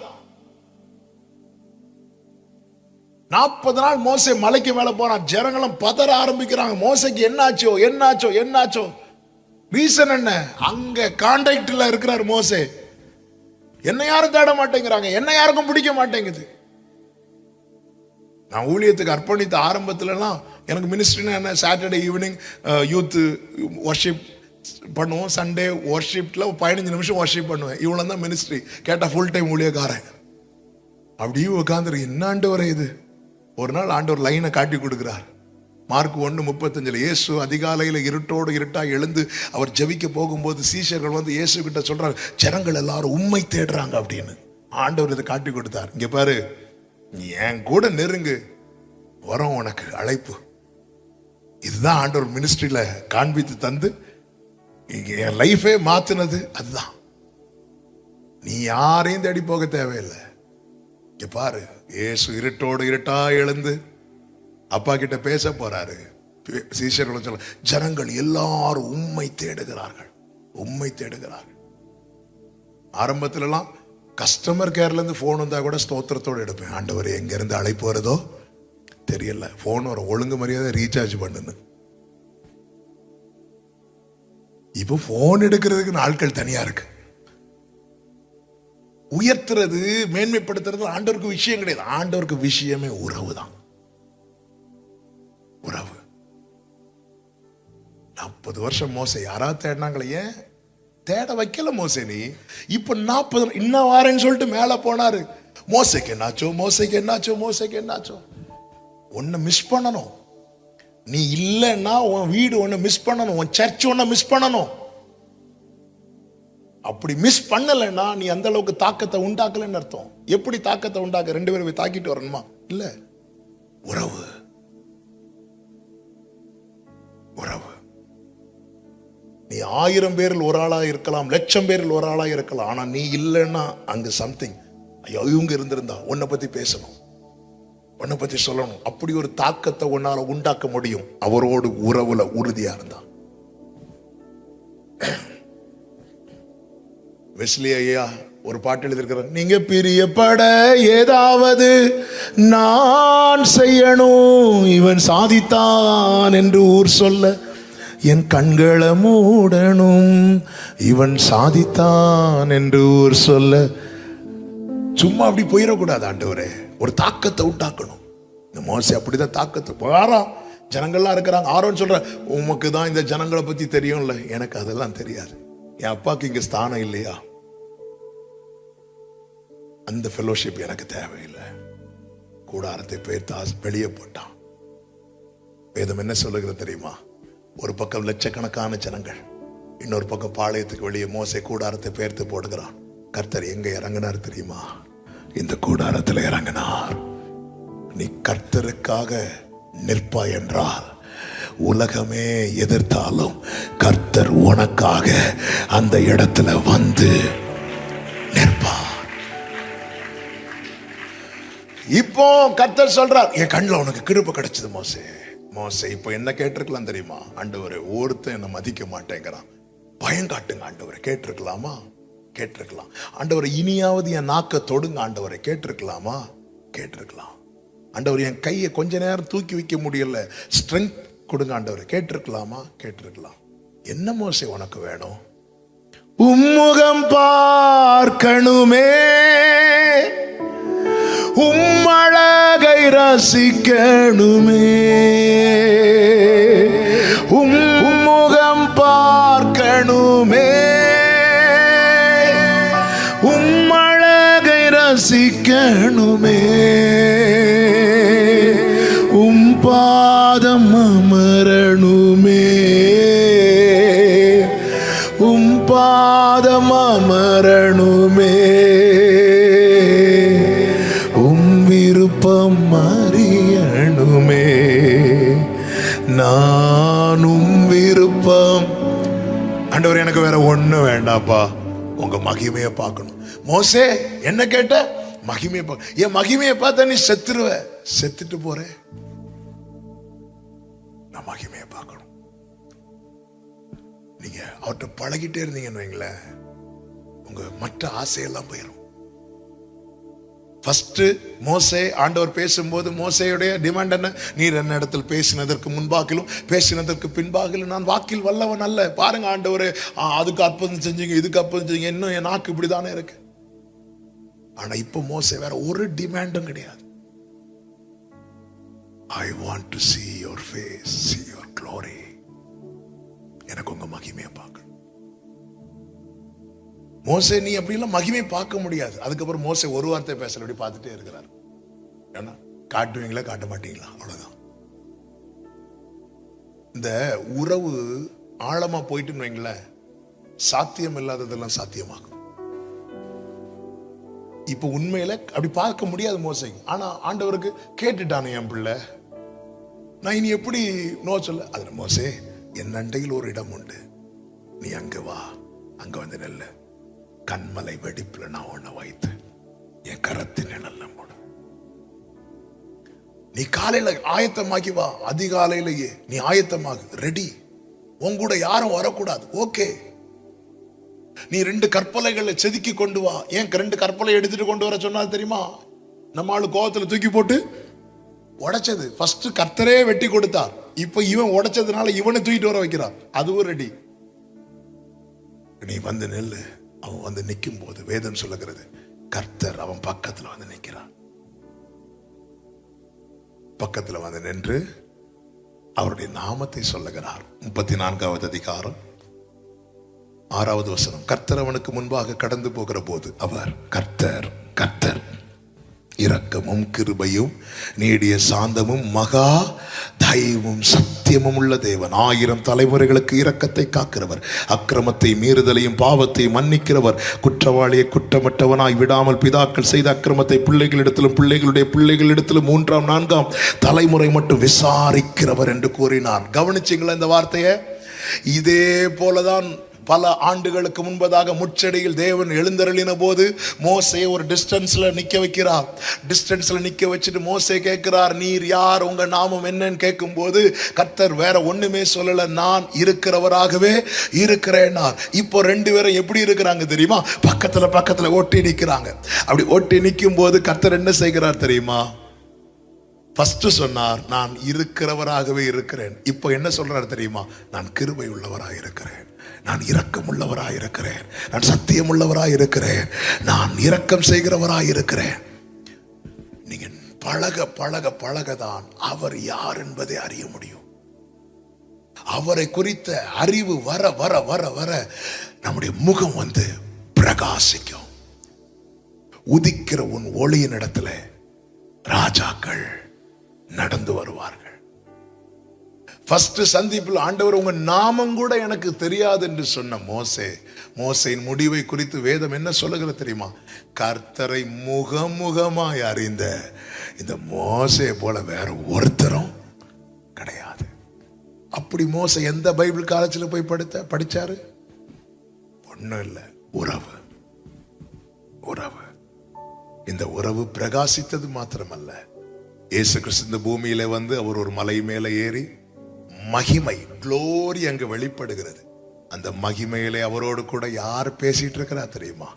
40 நாள் மோசே மலைக்கு மேல போறான். ஜனங்களும் பதற ஆரம்பிக்கிறாங்க. மோசைக்கு என்னாச்சோ என்னாச்சோ என்னாச்சோ? ரீசன் என்ன? அங்க கான்டாக்ட்ல இருக்கிறார் மோசே. என்ன யாரும் தேட மாட்டேங்கிறாங்க, என்ன யாருக்கும் பிடிக்க மாட்டேங்குது. நான் ஊழியத்துக்கு அர்ப்பணித்த ஆரம்பத்துலலாம் எனக்கு மினிஸ்ட்ரினா என்ன, சாட்டர்டே ஈவினிங் யூத் வர்ஷிப் பண்ணுவோம். சண்டே வர்ஷிப்ல 15 நிமிஷம் வர்ஷிப் பண்ணுவேன். இவ்வளோ தான் மினிஸ்ட்ரி. கேட்டால் ஃபுல் டைம் ஊழியக்காரன். அப்படியே உட்காந்துரு. என்ன ஆண்டவரே இது? ஒரு நாள் ஆண்டவர் லைனை காட்டி கொடுக்குறார். மார்க் 1:35 இயேசு அதிகாலையில் இருட்டோடு இருட்டா எழுந்து அவர் ஜெபிக்க போகும்போது சீஷர்கள் வந்து இயேசு கிட்ட சொல்றாங்க, ஜனங்கள் எல்லாரும் உம்மை தேடுறாங்க அப்படின்னு. ஆண்டவர் இதை காட்டி கொடுத்தார். இங்க பாரு, நீ என் கூட நெருங்கு, வரும் உனக்கு அழைப்பு. இதுதான் ஆண்டவர் மினிஸ்ட்ரியில காண்பித்து தந்து என் லைஃபே மாத்தினது. அதுதான். நீ யாரையும் தேடி போக தேவையில்லை. இங்க பாரு, இயேசு இருட்டோடு இருட்டா எழுந்து அப்பா கிட்ட பேச போறாரு. சீஷர்கள் சொல்ல, ஜனங்கள் எல்லாரும் உம்மை தேடுகிறார்கள், உம்மை தேடுகிறார்கள். ஆரம்பத்திலலாம் கஸ்டமர் கேர்ல இருந்து போன் வந்தா கூட ஸ்தோத்திரத்தோடு எடுப்பேன். ஆண்டவர் எங்க இருந்து அழைப்பு வருதோ தெரியல, போன் வர ஒழுங்கு மரியாதை ரீசார்ஜ் பண்ணுன்னு. இப்போ போன் எடுக்கிறதுக்கு நாட்கள் தனியா இருக்கு. உயர்த்துறது மேன்மைப்படுத்துறது ஆண்டவருக்கு விஷயம் கிடையாது. ஆண்டவருக்கு விஷயமே உறவு தான். உறவு. 40 வருஷம் மோசே யாராவது தேடினாங்களே, ஏன் தேட வைக்கல மோசே? நீ இப்ப 40 இன்னும் வாரேன்னு சொல்லிட்டு மேல போனாரு. மோசைக்கு என்னாச்சோ, மோசைக்கு என்னாச்சோ, மோசைக்கு என்னாச்சோ? உன்னை மிஸ் பண்ணணும். நீ இல்லைன்னா உன் வீடு ஒன்னு மிஸ் பண்ணணும், உன் சர்ச் ஒன்ன மிஸ் பண்ணணும். அப்படி மிஸ் பண்ணலைன்னா நீ அந்த அளவுக்கு தாக்கத்தை உண்டாக்கலன்னு அர்த்தம். எப்படி தாக்கத்தை உண்டாக்க? 2 பேரும் தாக்கிட்டு வரணுமா? இல்ல, உறவு. உறவு. நீ 1000 பேரில் ஒரு ஆளா இருக்கலாம், 1,00,000 பேரில் ஒரு ஆளா இருக்கலாம். ஆனா நீ இல்லைன்னா அங்க சம்திங், ஐயோ இவங்க இருந்திருந்தா உன்னை பத்தி பேசணும், உன்னை பத்தி சொல்லணும். அப்படி ஒரு தாக்கத்தை உன்னால உண்டாக்க முடியும் அவரோடு உறவுல உறுதியா இருந்தா. வெஸ்லி ஐயா ஒரு பாட்டு எழுதியிருக்கிறார். நீங்க பிரியப்பட ஏதாவது நான் செய்யணும், இவன் சாதித்தான் என்று ஊர் சொல்ல என் கண்களை மூடணும், இவன் சாதித்தான் என்று ஊர் சொல்ல. சும்மா அப்படி போயிடக்கூடாது. ஆண்டவரே ஒரு தாக்கத்தை உண்டாக்கணும். இந்த மோசே அப்படிதான் தாக்கத்தை பாரா. ஜனங்கள்லாம் இருக்கிறாங்க. ஆரோன் சொல்ற, உமக்கு தான் இந்த ஜனங்களை பத்தி தெரியும்ல, எனக்கு அதெல்லாம் தெரியாது. என் அப்பாவுக்கு இங்க ஸ்தானம் இல்லையா? அந்த ஃபெலோஷிப் எனக்கு தேவையில்லை. கூடாரத்தை பேர்த்து வெளியே போட்டான். வேதம் என்ன சொல்லுகிறது தெரியுமா? ஒரு பக்கம் லட்சக்கணக்கான ஜனங்கள், இன்னொரு பக்கம் பாளையத்துக்கு வெளியே மோசே கூடாரத்தை பேர்த்து போடுகிறான். கர்த்தர் எங்க இறங்கினார் தெரியுமா? இந்த கூடாரத்தில் இறங்கினார். நீ கர்த்தருக்காக நிற்பாய் என்றால் உலகமே எதிர்த்தாலும் கர்த்தர் உனக்காக அந்த இடத்துல வந்து நிற்பார். இப்போ கர்த்தர் சொல்றார், என் கண்ணில் உனக்கு கிருபை கிடைச்சது மோசே. மோசே இப்போ என்ன கேட்டிருக்கலாம் தெரியுமா? ஆண்டவரே ஒருத்தன் என்ன மதிக்க மாட்டேங்கிறான், பயம் காட்டுங்க ஆண்டவரை. கேட்டிருக்கலாமா? கேட்டிருக்கலாம். ஆண்டவரை இனியாவது என் நாக்க தொடுங்க ஆண்டவரை. கேட்டிருக்கலாமா? கேட்டிருக்கலாம். ஆண்டவர் என் கையை கொஞ்ச நேரம் தூக்கி வைக்க முடியல, ஸ்ட்ரென்த் கொடுங்க ஆண்டவரை. கேட்டிருக்கலாமா? கேட்டிருக்கலாம். என்ன மோசே உனக்கு வேணும்? உம்முகம் பார்க்கணுமே, உம்மழகை ரசிக்கணுமே, உம்முகம் பார்க்கணுமே, தரிசிக்கணுமே, பாதம் அமரணுமே, பாதம் அமரணுமே, விருப்பம் அறியணுமே, நானும் விருப்பம். ஆண்டவர், எனக்கு வேற ஒண்ணு வேண்டாப்பா, உங்க மகிமையை பார்க்கணும். மோசே என்ன கேட்ட? மகிமையை பார்க்க. என் மகிமையை பார்த்தா நீ செத்துருவ. செத்துட்டு போறேன், நான் மகிமையை பார்க்கணும். நீங்க அவர்கிட்ட பழகிட்டே இருந்தீங்கன்னு வைங்களேன், உங்க மற்ற ஆசையெல்லாம் போயிடும். ஃபர்ஸ்ட் மோசே ஆண்டவர் பேசும்போது மோசேயுடைய டிமாண்ட் என்ன? நீர் என்ன இடத்தில் பேசினதற்கு முன்பாகிலும் பேசினதற்கு பின்பாகிலும் நான் வாக்கில் வல்லவன் அல்ல. பாருங்க ஆண்டவரே, அதுக்கு அற்புதம் செஞ்சீங்க, இதுக்கு அற்புதம் செஞ்சீங்க, இன்னும் என் நாக்கு இப்படிதானே இருக்கு. ஆனா இப்ப மோசே வேற ஒரு டிமாண்டும் கிடையாது. I want to see your face, see your glory. எனக்கு உங்க மகிமையை பார்க்கணும். மோசே நீ அப்படிலாம் மகிமையை பார்க்க முடியாது. அதுக்கப்புறம் மோசே ஒரு வார்த்தை பேசல, அப்படி பார்த்துட்டே இருக்கிறார். ஏன்னா காட்டுவீங்களா காட்ட மாட்டீங்களா, அவ்வளவுதான். இந்த உறவு ஆழமா போயிட்டுன்னு வைங்களேன், சாத்தியம் இல்லாததெல்லாம் சாத்தியமாகும். இப்ப உண்மையில அப்படி பார்க்க முடியாது மோசை. ஆனா ஆண்டவருக்கு கேட்டுட்டானே என் பிள்ளை, நான் இனி எப்படி நோ சொல்ல? அதுல மோசே, என் அண்டையில் ஒரு இடம் உண்டு, நீ அங்க வா, அங்க வந்து நெல்ல, கண்மலை வெடிப்புல நான் உன்னை வைத்து என் கரத்தின் நிழல்ல போடு. நீ காலையில ஆயத்தமாகி வா, அதிகாலையிலேயே நீ ஆயத்தமாகு, ரெடி. உன் கூட யாரும் வரக்கூடாது, ஓகே. நீ 2 கற்பலைகளை செதுக்கி கொண்டு வா. ஏன் 2 கற்பலை எடுத்துட்டு கொண்டு வர சொன்னா தெரியுமா? நம்ம ஆளு கோவத்துல தூக்கி போட்டு உடைச்சது. ஃபர்ஸ்ட் கர்த்தரே வெட்டி கொடுத்தார், இப்ப இவன் உடைச்சதுனால இவனை தூக்கிட்டு வர வைக்கிறார். அதுவும் ரெடி. நீ வந்து நெல்லு. அவன் வந்து நிற்கும் போது வேதம் சொல்லுகிறது, கர்த்தர் அவன் பக்கத்துல வந்து நிற்கிறான். பக்கத்துல வந்து நின்று அவருடைய நாமத்தை சொல்லுகிறார். 34வது அதிகாரம் 6வது வசனம். கர்த்தர் அவனுக்கு முன்பாக கடந்து போகிற போது அவர், கர்த்தர் கர்த்தர் இரக்கமும் கிருபையும் நீடிய சாந்தமும் மகா தயவும் சத்தியமும் உள்ள தேவன், 1000 தலைமுறைகளுக்கு இரக்கத்தை காக்கிறவர், அக்கிரமத்தை மீறுதலையும் பாவத்தை மன்னிக்கிறவர், குற்றவாளியை குற்றமற்றவனாய் விடாமல் பிதாக்கள் செய்த அக்கிரமத்தை பிள்ளைகளிடத்திலும் பிள்ளைகளுடைய பிள்ளைகளிடத்திலும் 3ஆம் 4ஆம் தலைமுறை மட்டும் விசாரிக்கிறவர் என்று கூறினார். கவனிச்சிங்களா இந்த வார்த்தையை? இதே போலதான் பல ஆண்டுகளுக்கு முன்பதாக முச்செடியில் தேவன் எழுந்தருளின போது மோசே ஒரு டிஸ்டன்ஸ்ல நிக்க வைக்கிறார். டிஸ்டன்ஸ்ல நிக்க வச்சுட்டு மோசே கேட்கிறார், நீர் யார், உங்க நாமம் என்னன்னு கேட்கும் போது கர்த்தர் வேற ஒண்ணுமே சொல்லல, நான் இருக்கிறவராகவே இருக்கிறேன்னார். இப்போ 2 பேரும் எப்படி இருக்கிறாங்க தெரியுமா? பக்கத்துல பக்கத்துல ஒட்டி நிக்கிறாங்க. அப்படி ஒட்டி நிற்கும் போது கர்த்தர் என்ன செய்கிறார் தெரியுமா? ஃபர்ஸ்ட் சொன்னார், நான் இருக்கிறவராகவே இருக்கிறேன். இப்போ என்ன சொல்றார் தெரியுமா? நான் கிருபை உள்ளவராக இருக்கிறேன், நான் இரக்கம் உள்ளவராய் இருக்கிறேன், நான் சத்தியம் உள்ளவராய் இருக்கிறேன், நான் இரக்கம் செய்கிறவராய் இருக்கிறேன். நீங்க பழக பழக பழகதான் அவர் யார் என்பதை அறிய முடியும். அவரை குறித்த அறிவு வர வர வர வர நம்முடைய முகம் வந்து பிரகாசிக்கும். உதிக்கிற உன் ஒளியின் இடத்துல ராஜாக்கள் நடந்து வருவார்கள். ஃபர்ஸ்ட் சந்திப்பில் ஆண்டவர், உங்க நாமம் கூட எனக்கு தெரியாது என்று சொன்ன மோசேயின் முடிவை குறித்து வேதம் என்ன சொல்லுகிறது தெரியுமா? கர்த்தரை முகமுகமாய் அறிந்த இந்த மோசே போல வேற ஒருத்தரும் கிடையாது. அப்படி மோசே எந்த பைபிள் காலேஜில் போய் படிச்சாரு? ஒண்ணும் இல்லை, உறவு. உறவு. இந்த உறவு பிரகாசித்தது மாத்திரமல்ல, இயேசு கிறிஸ்து இந்த பூமியில வந்து அவர் ஒரு மலை மேல ஏறி மகிமை, க்ளோரி அங்கு வெளிப்படுகிறது. அந்த மகிமையிலே அவரோடு கூட யார் பேசிட்டு இருக்கிறா தெரியுமா?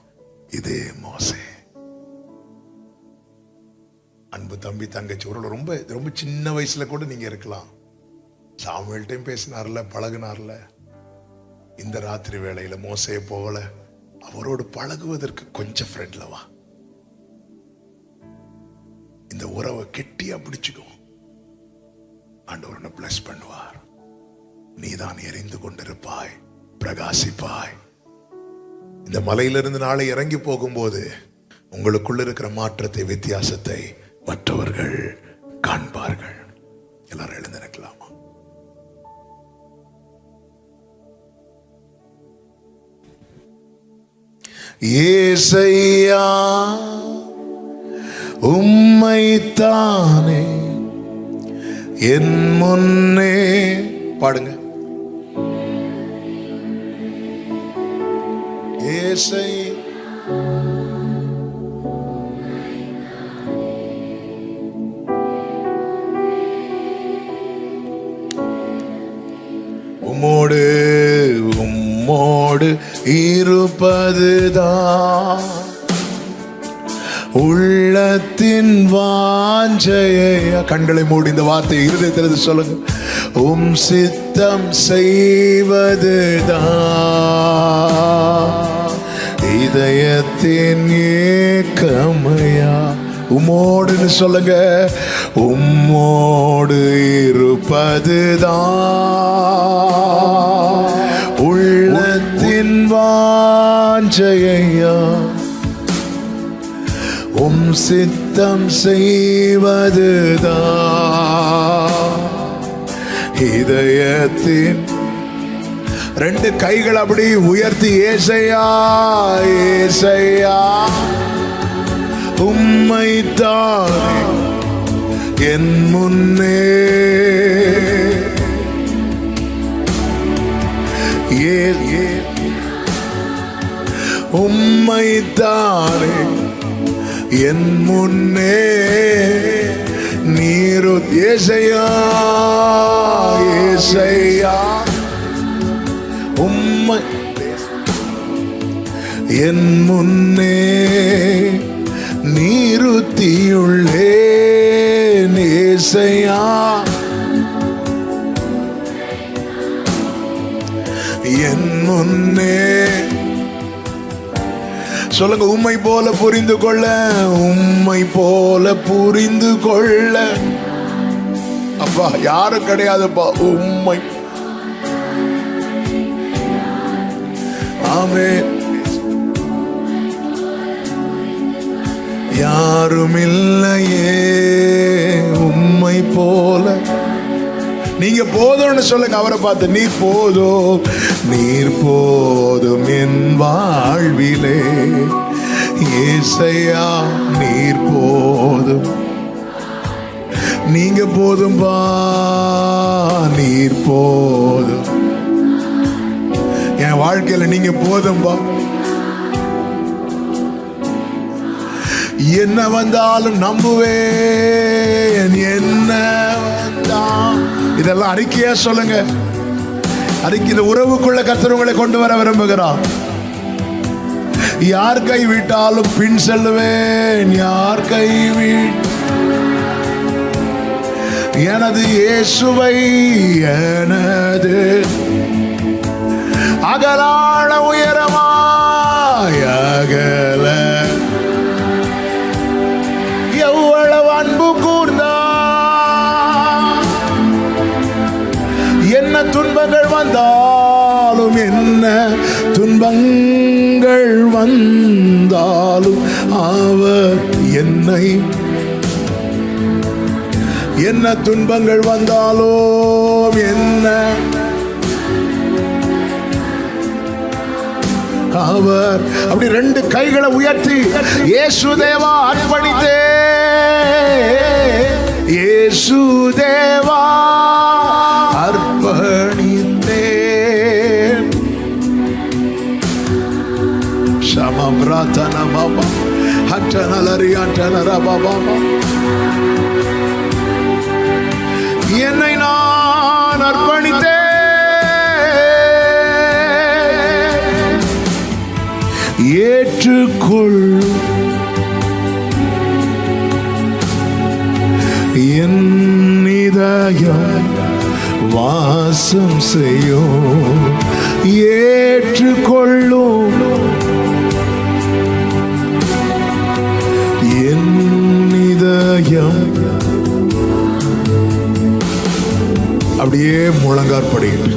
இதே மோசே. அன்பு தம்பி தங்கச்சி, ஒரு ரொம்ப ரொம்ப சின்ன வயசுல கூட நீங்க இருக்கலாம். சாமுவேல்ட்டையும் பேசினார்ல, பழகினார்ல. இந்த ராத்திரி வேளையில மோசே போகல, அவரோடு பழகுவதற்கு கொஞ்சம் ஃப்ரெண்ட்ல வா. இந்த உறவை கெட்டியா பிடிச்சுக்கோ. ஆண்டவர் உன்னை பிளஸ் பண்ணுவார். நீதான் எரிந்து கொண்டிருப்பாய், பிரகாசிப்பாய். இந்த மலையிலிருந்து நாளை இறங்கி போகும்போது உங்களுக்குள்ள இருக்கிற மாற்றத்தை, வித்தியாசத்தை மற்றவர்கள் காண்பார்கள். எல்லாரும் எழுந்து நிற்கலாமா? ஏசையா உம்மைத்தானே என் முன்னே, பாடுங்க. ஏசை உம்மோடு உம்மோடு இருப்பதுதான் உள்ளத்தின் வாஞ்சையா. கண்களை மூடி இந்த வார்த்தை இருதயத்திலிருந்து சொல்லுங்க. உம் சித்தம் செய்வதுதான் இதயத்தின் ஏக்கமையா. உம்மோடுன்னு சொல்லுங்க. உம்மோடு இருப்பதுதான் உள்ளத்தின் வாஞ்சையா. உம் சித்தம் செய்வதுதான் இதயத்தின். ரெண்டு கைகள் அப்படி உயர்த்தி ஏசையா ஏசையா உம்மைத்தானே என் முன்னே உம்மைத்தானே என் முன்னே நீரு. ஏசையா ஏசையா உம்மை என் முன்னே நீருத்தியுள்ளேன். ஏசையா என் முன்னே சொல்லுங்க. உம்மை போல புரிந்து கொள்ள, உம்மை போல புரிந்து கொள்ள அப்பா யாரும் கிடையாதுப்பா. உம்மை ஆமென். யாரும் இல்லையே உம்மை போல. நீங்க போதும்னு சொல்லுங்க. அவரை பார்த்து நீர் போதும், நீர் போதும் என் வாழ்விலே. ஏசையா நீர் போதும், நீங்க போதும் பா, நீர் போதும் என் வாழ்க்கையில. நீங்க போதும் பா. என்ன வந்தாலும் நம்புவேன், என்ன வந்தாலும். இதெல்லாம் அறிக்கையா சொல்லுங்க. அறிக்கை உறவுக்குள்ள கர்த்தர் உங்களை கொண்டு வர விரும்புகிறார். யார் கை விட்டாலும் பின் செல்லுவேன், யார் கை எனது இயேசுவை எனது அகலான உயரமாய் அகல எவ்வளவு அன்பு கூர்ந்தா. என்ன துன்பங்கள் வந்தாலும், என்ன துன்பங்கள் வந்தாலும் அவர் என்னை, என்ன துன்பங்கள் வந்தாலும், என்ன அவர் அப்படி ரெண்டு கைகளை உயர்த்தி இயேசு தேவா அர்ப்பணித்தே, இயேசு தேவா அர்ப்பணித்தேன். சமம் ராத்தன பாபா ஹட்டனலரி ஹட்டனர பாபா. என்னை நான் அர்ப்பணித்தேன். ஏற்றுக்கொள் என் இதயம் வாசம் செய்யும். ஏற்றுக்கொள்ளும் என் இதயம். அப்படியே முழங்காற்படிட்டு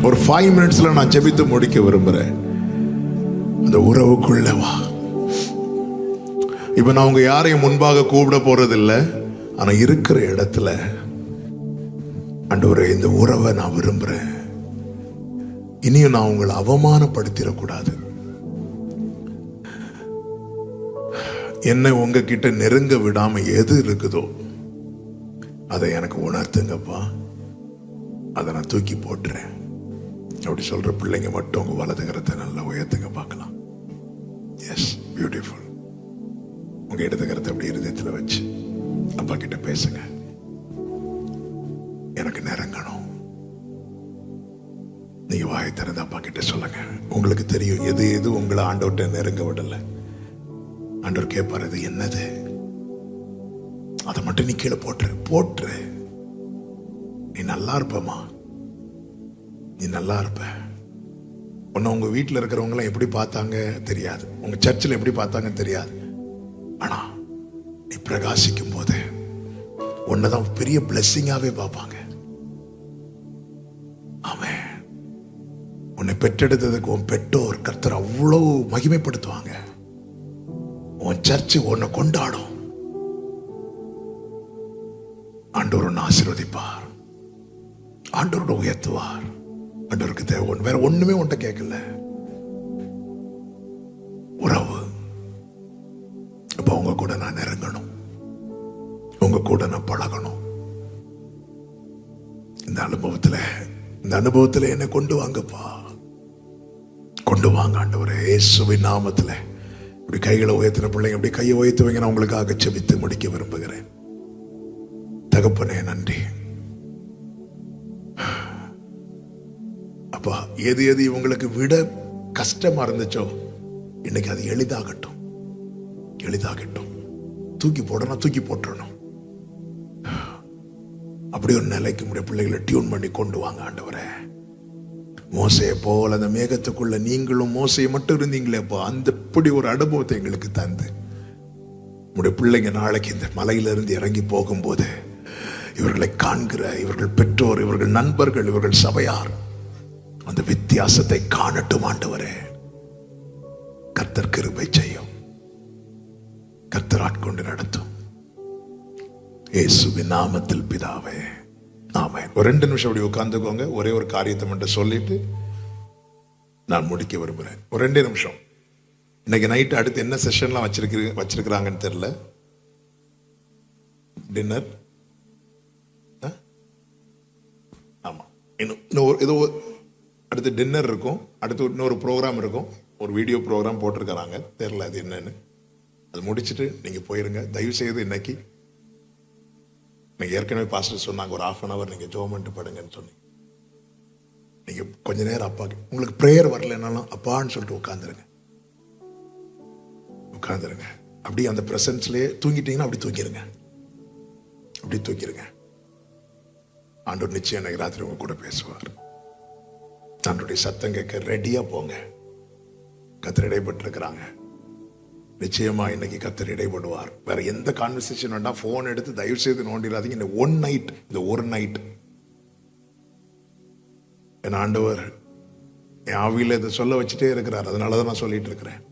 ஒரு 5 minutesல நான் ஜெபித்து முடிக்க விரும்புறேன். அந்த உறவுக்குள்ள வா. இப்ப நான் உங்க யாரையும் முன்பாக கூப்பிட போறதில்லை. ஆனா இருக்கிற இடத்துல ஆண்டவரே, இந்த உறவை நான் விரும்புறேன். இனியும் நான் உங்களை அவமானப்படுத்திடக்கூடாது. என்னை உங்ககிட்ட நெருங்க விடாம எது இருக்குதோ அதை எனக்கு உணர்த்துங்கப்பா. அதை நான் தூக்கி போட்டுறேன். அப்படி சொல்ற பிள்ளைங்க மட்டும் உங்க வலது கரத்தை நல்லா உயர்த்துங்க பார்க்கலாம். Yes, beautiful. உங்க இடது கரத்தை அப்படி இருதயத்தில் வச்சு அப்பா கிட்ட பேசுங்க. எனக்கு நெருங்கணும். நீங்க வாயை திறந்து அப்பா கிட்ட சொல்லுங்க. உங்களுக்கு தெரியும் எது எது உங்களை ஆண்டவர்கிட்ட நெருங்க விடல. ஆண்டவர் கேட்பாரு, இது என்னது? அதை மட்டும் நீ கீழே போட்டுரு. நீ நல்லா இருப்பமா, நீ நல்லா இருப்ப. உன்னை உங்க வீட்டில் இருக்கிறவங்களாம் எப்படி பார்த்தாங்க தெரியாது, உங்க சர்ச்சில் எப்படி பார்த்தாங்க தெரியாது. ஆனா நீ பிரகாசிக்கும் போது உன்னைதான் பெரிய பிளெஸிங்காவே பார்ப்பாங்க. ஆமென். உன்னை பெற்றெடுத்ததுக்கு உன் பெற்றோர் கர்த்தர் அவ்வளவு மகிமைப்படுத்துவாங்க. உன் சர்ச்சு உன்னை கொண்டாடும். ஆண்டவர் உன்னை ஆசீர்வதிப்பார். ஆண்டவரோட உயர்த்துவார். ஆண்டவருக்கு தேவை வேற ஒண்ணுமே உன்கிட்ட கேட்கல, உறவு. அப்ப உங்க கூட நான் நெருங்கணும், உங்க கூட நான் பழகணும். இந்த அனுபவத்துல என்னை கொண்டு வாங்கப்பா, கொண்டு வாங்க ஆண்டவரே, இயேசுவின் நாமத்துல. இப்படி கைகளை உயர்த்தின பிள்ளைங்க அப்படி கையை உயர்த்து வைங்க. நான் உங்களுக்காக ஜெபித்து முடிக்க விரும்புகிறேன். தகப்பனே, நன்றி அப்பா. எது எது இவங்களுக்கு விட கஷ்டமா இருந்துச்சோ இன்னைக்கு அது எளிதாகட்டும். தூக்கி போட்டுறணும். அப்படி ஒரு நிலைக்கு முடிய பிள்ளைகளை டியூன் பண்ணி கொண்டு வாங்க ஆண்டவரே. மோசையை போல அந்த மேகத்துக்குள்ள நீங்களும் மோசையை மட்டும் இருந்தீங்களேப்பா, அந்த இப்படி ஒரு அனுபவத்தை எங்களுக்கு தந்து உடைய பிள்ளைங்க நாளைக்கு இந்த மலையிலிருந்து இறங்கி போகும்போது இவர்களை காண்கிற இவர்கள் பெற்றோர், இவர்கள் நண்பர்கள், இவர்கள் சபையார் அந்த வித்தியாசத்தை காணட்டும் ஆண்டவரே. கர்த்தர் கிருபை செய்யும், கர்த்தர் ஆட்கொண்டு நடத்தும். இயேசுவின் நாமத்தில் பிதாவே, ஆமென். ஒரு 2 நிமிஷம் அப்படி உட்கார்ந்துக்கோங்க. ஒரே ஒரு காரியத்தை மட்டும் சொல்லிட்டு நான் முடிக்க விரும்புகிறேன். ஒரு 2 நிமிஷம். இன்னைக்கு நைட்டு அடுத்து என்ன செஷன்லாம் வச்சிருக்கிறாங்கன்னு தெரியல. டின்னர், ஆமா, இன்னும் ஏதோ அடுத்து டின்னர் இருக்கும். அடுத்து இன்னொரு ப்ரோக்ராம் இருக்கும், ஒரு வீடியோ ப்ரோக்ராம் போட்டிருக்கிறாங்க. தெரியல அது என்னன்னு. அது முடிச்சுட்டு நீங்க போயிருங்க. தயவு செய்து இன்னைக்கு ஏற்கனவே பாஸ்டர் சொன்னாங்க ஒரு 1/2 hour நீங்க ஜெபம் பண்ணிட்டு படுங்கன்னு சொன்னீங்க. நீங்க கொஞ்ச நேரம் அப்பா, உங்களுக்கு பிரேயர் வரலன்னாலும் அப்பான்னு சொல்லிட்டு உட்காந்துருங்க. அப்படி அந்த பிரசன்ஸ்லயே தூங்கிட்டீங்கன்னா அப்படி தூக்கிருங்க. ஆண்டவர் நிச்சயம் எனக்கு ராத்திரி உங்க கூட பேசுவார். ஆண்டவருடைய சத்தம் கேட்க ரெடியா போங்க. கர்த்தர் இடைப்பட்டு இருக்கிறாங்க. நிச்சயமா இன்னைக்கு கர்த்தர் இடைப்படுவார். வேற எந்த கான்வர்சேஷன் வேண்டாம். போன் எடுத்து தயவு செய்து நோண்டிடாதீங்க. இந்த ஒரு நைட் என் ஆண்டவர் என் ஆவியில இதை சொல்ல வச்சுட்டே இருக்கிறார். அதனாலதான் நான் சொல்லிட்டு இருக்கிறேன்.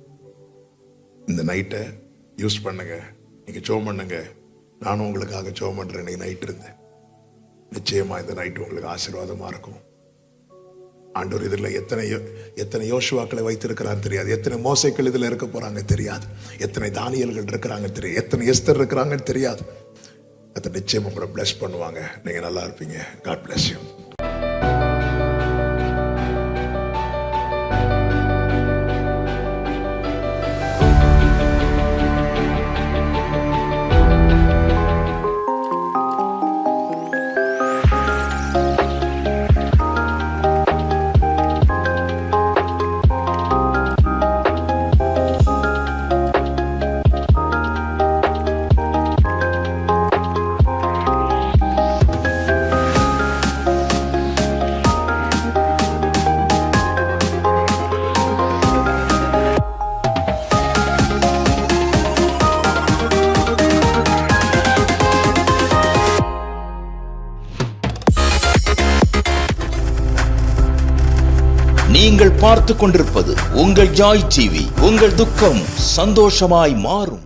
இந்த நைட்டை யூஸ் பண்ணுங்க. நீங்க ஜெபம் பண்ணுங்க. நானும் உங்களுக்காக ஜெபம் பண்றேன். இன்னைக்கு நைட் இருந்து நிச்சயமா இந்த நைட் உங்களுக்கு ஆசீர்வாதமா இருக்கும். ஆண்டவர் இதில் எத்தனை யோசுவாக்களை வைத்திருக்கிறான்னு தெரியாது, எத்தனை மோசைகள் இதில் இருக்க போறாங்க தெரியாது, எத்தனை தானியல்கள் இருக்கிறாங்க தெரியாது, எத்தனை எஸ்தர் இருக்கிறாங்கன்னு தெரியாது. அதை நிச்சயம் உங்களை பிளஸ் பண்ணுவாங்க. நீங்க நல்லா இருப்பீங்க. God bless you. நீங்கள் பார்த்துக் கொண்டிருப்பது உங்கள் ஜாய் டிவி. உங்கள் துக்கம் சந்தோஷமாய் மாறும்.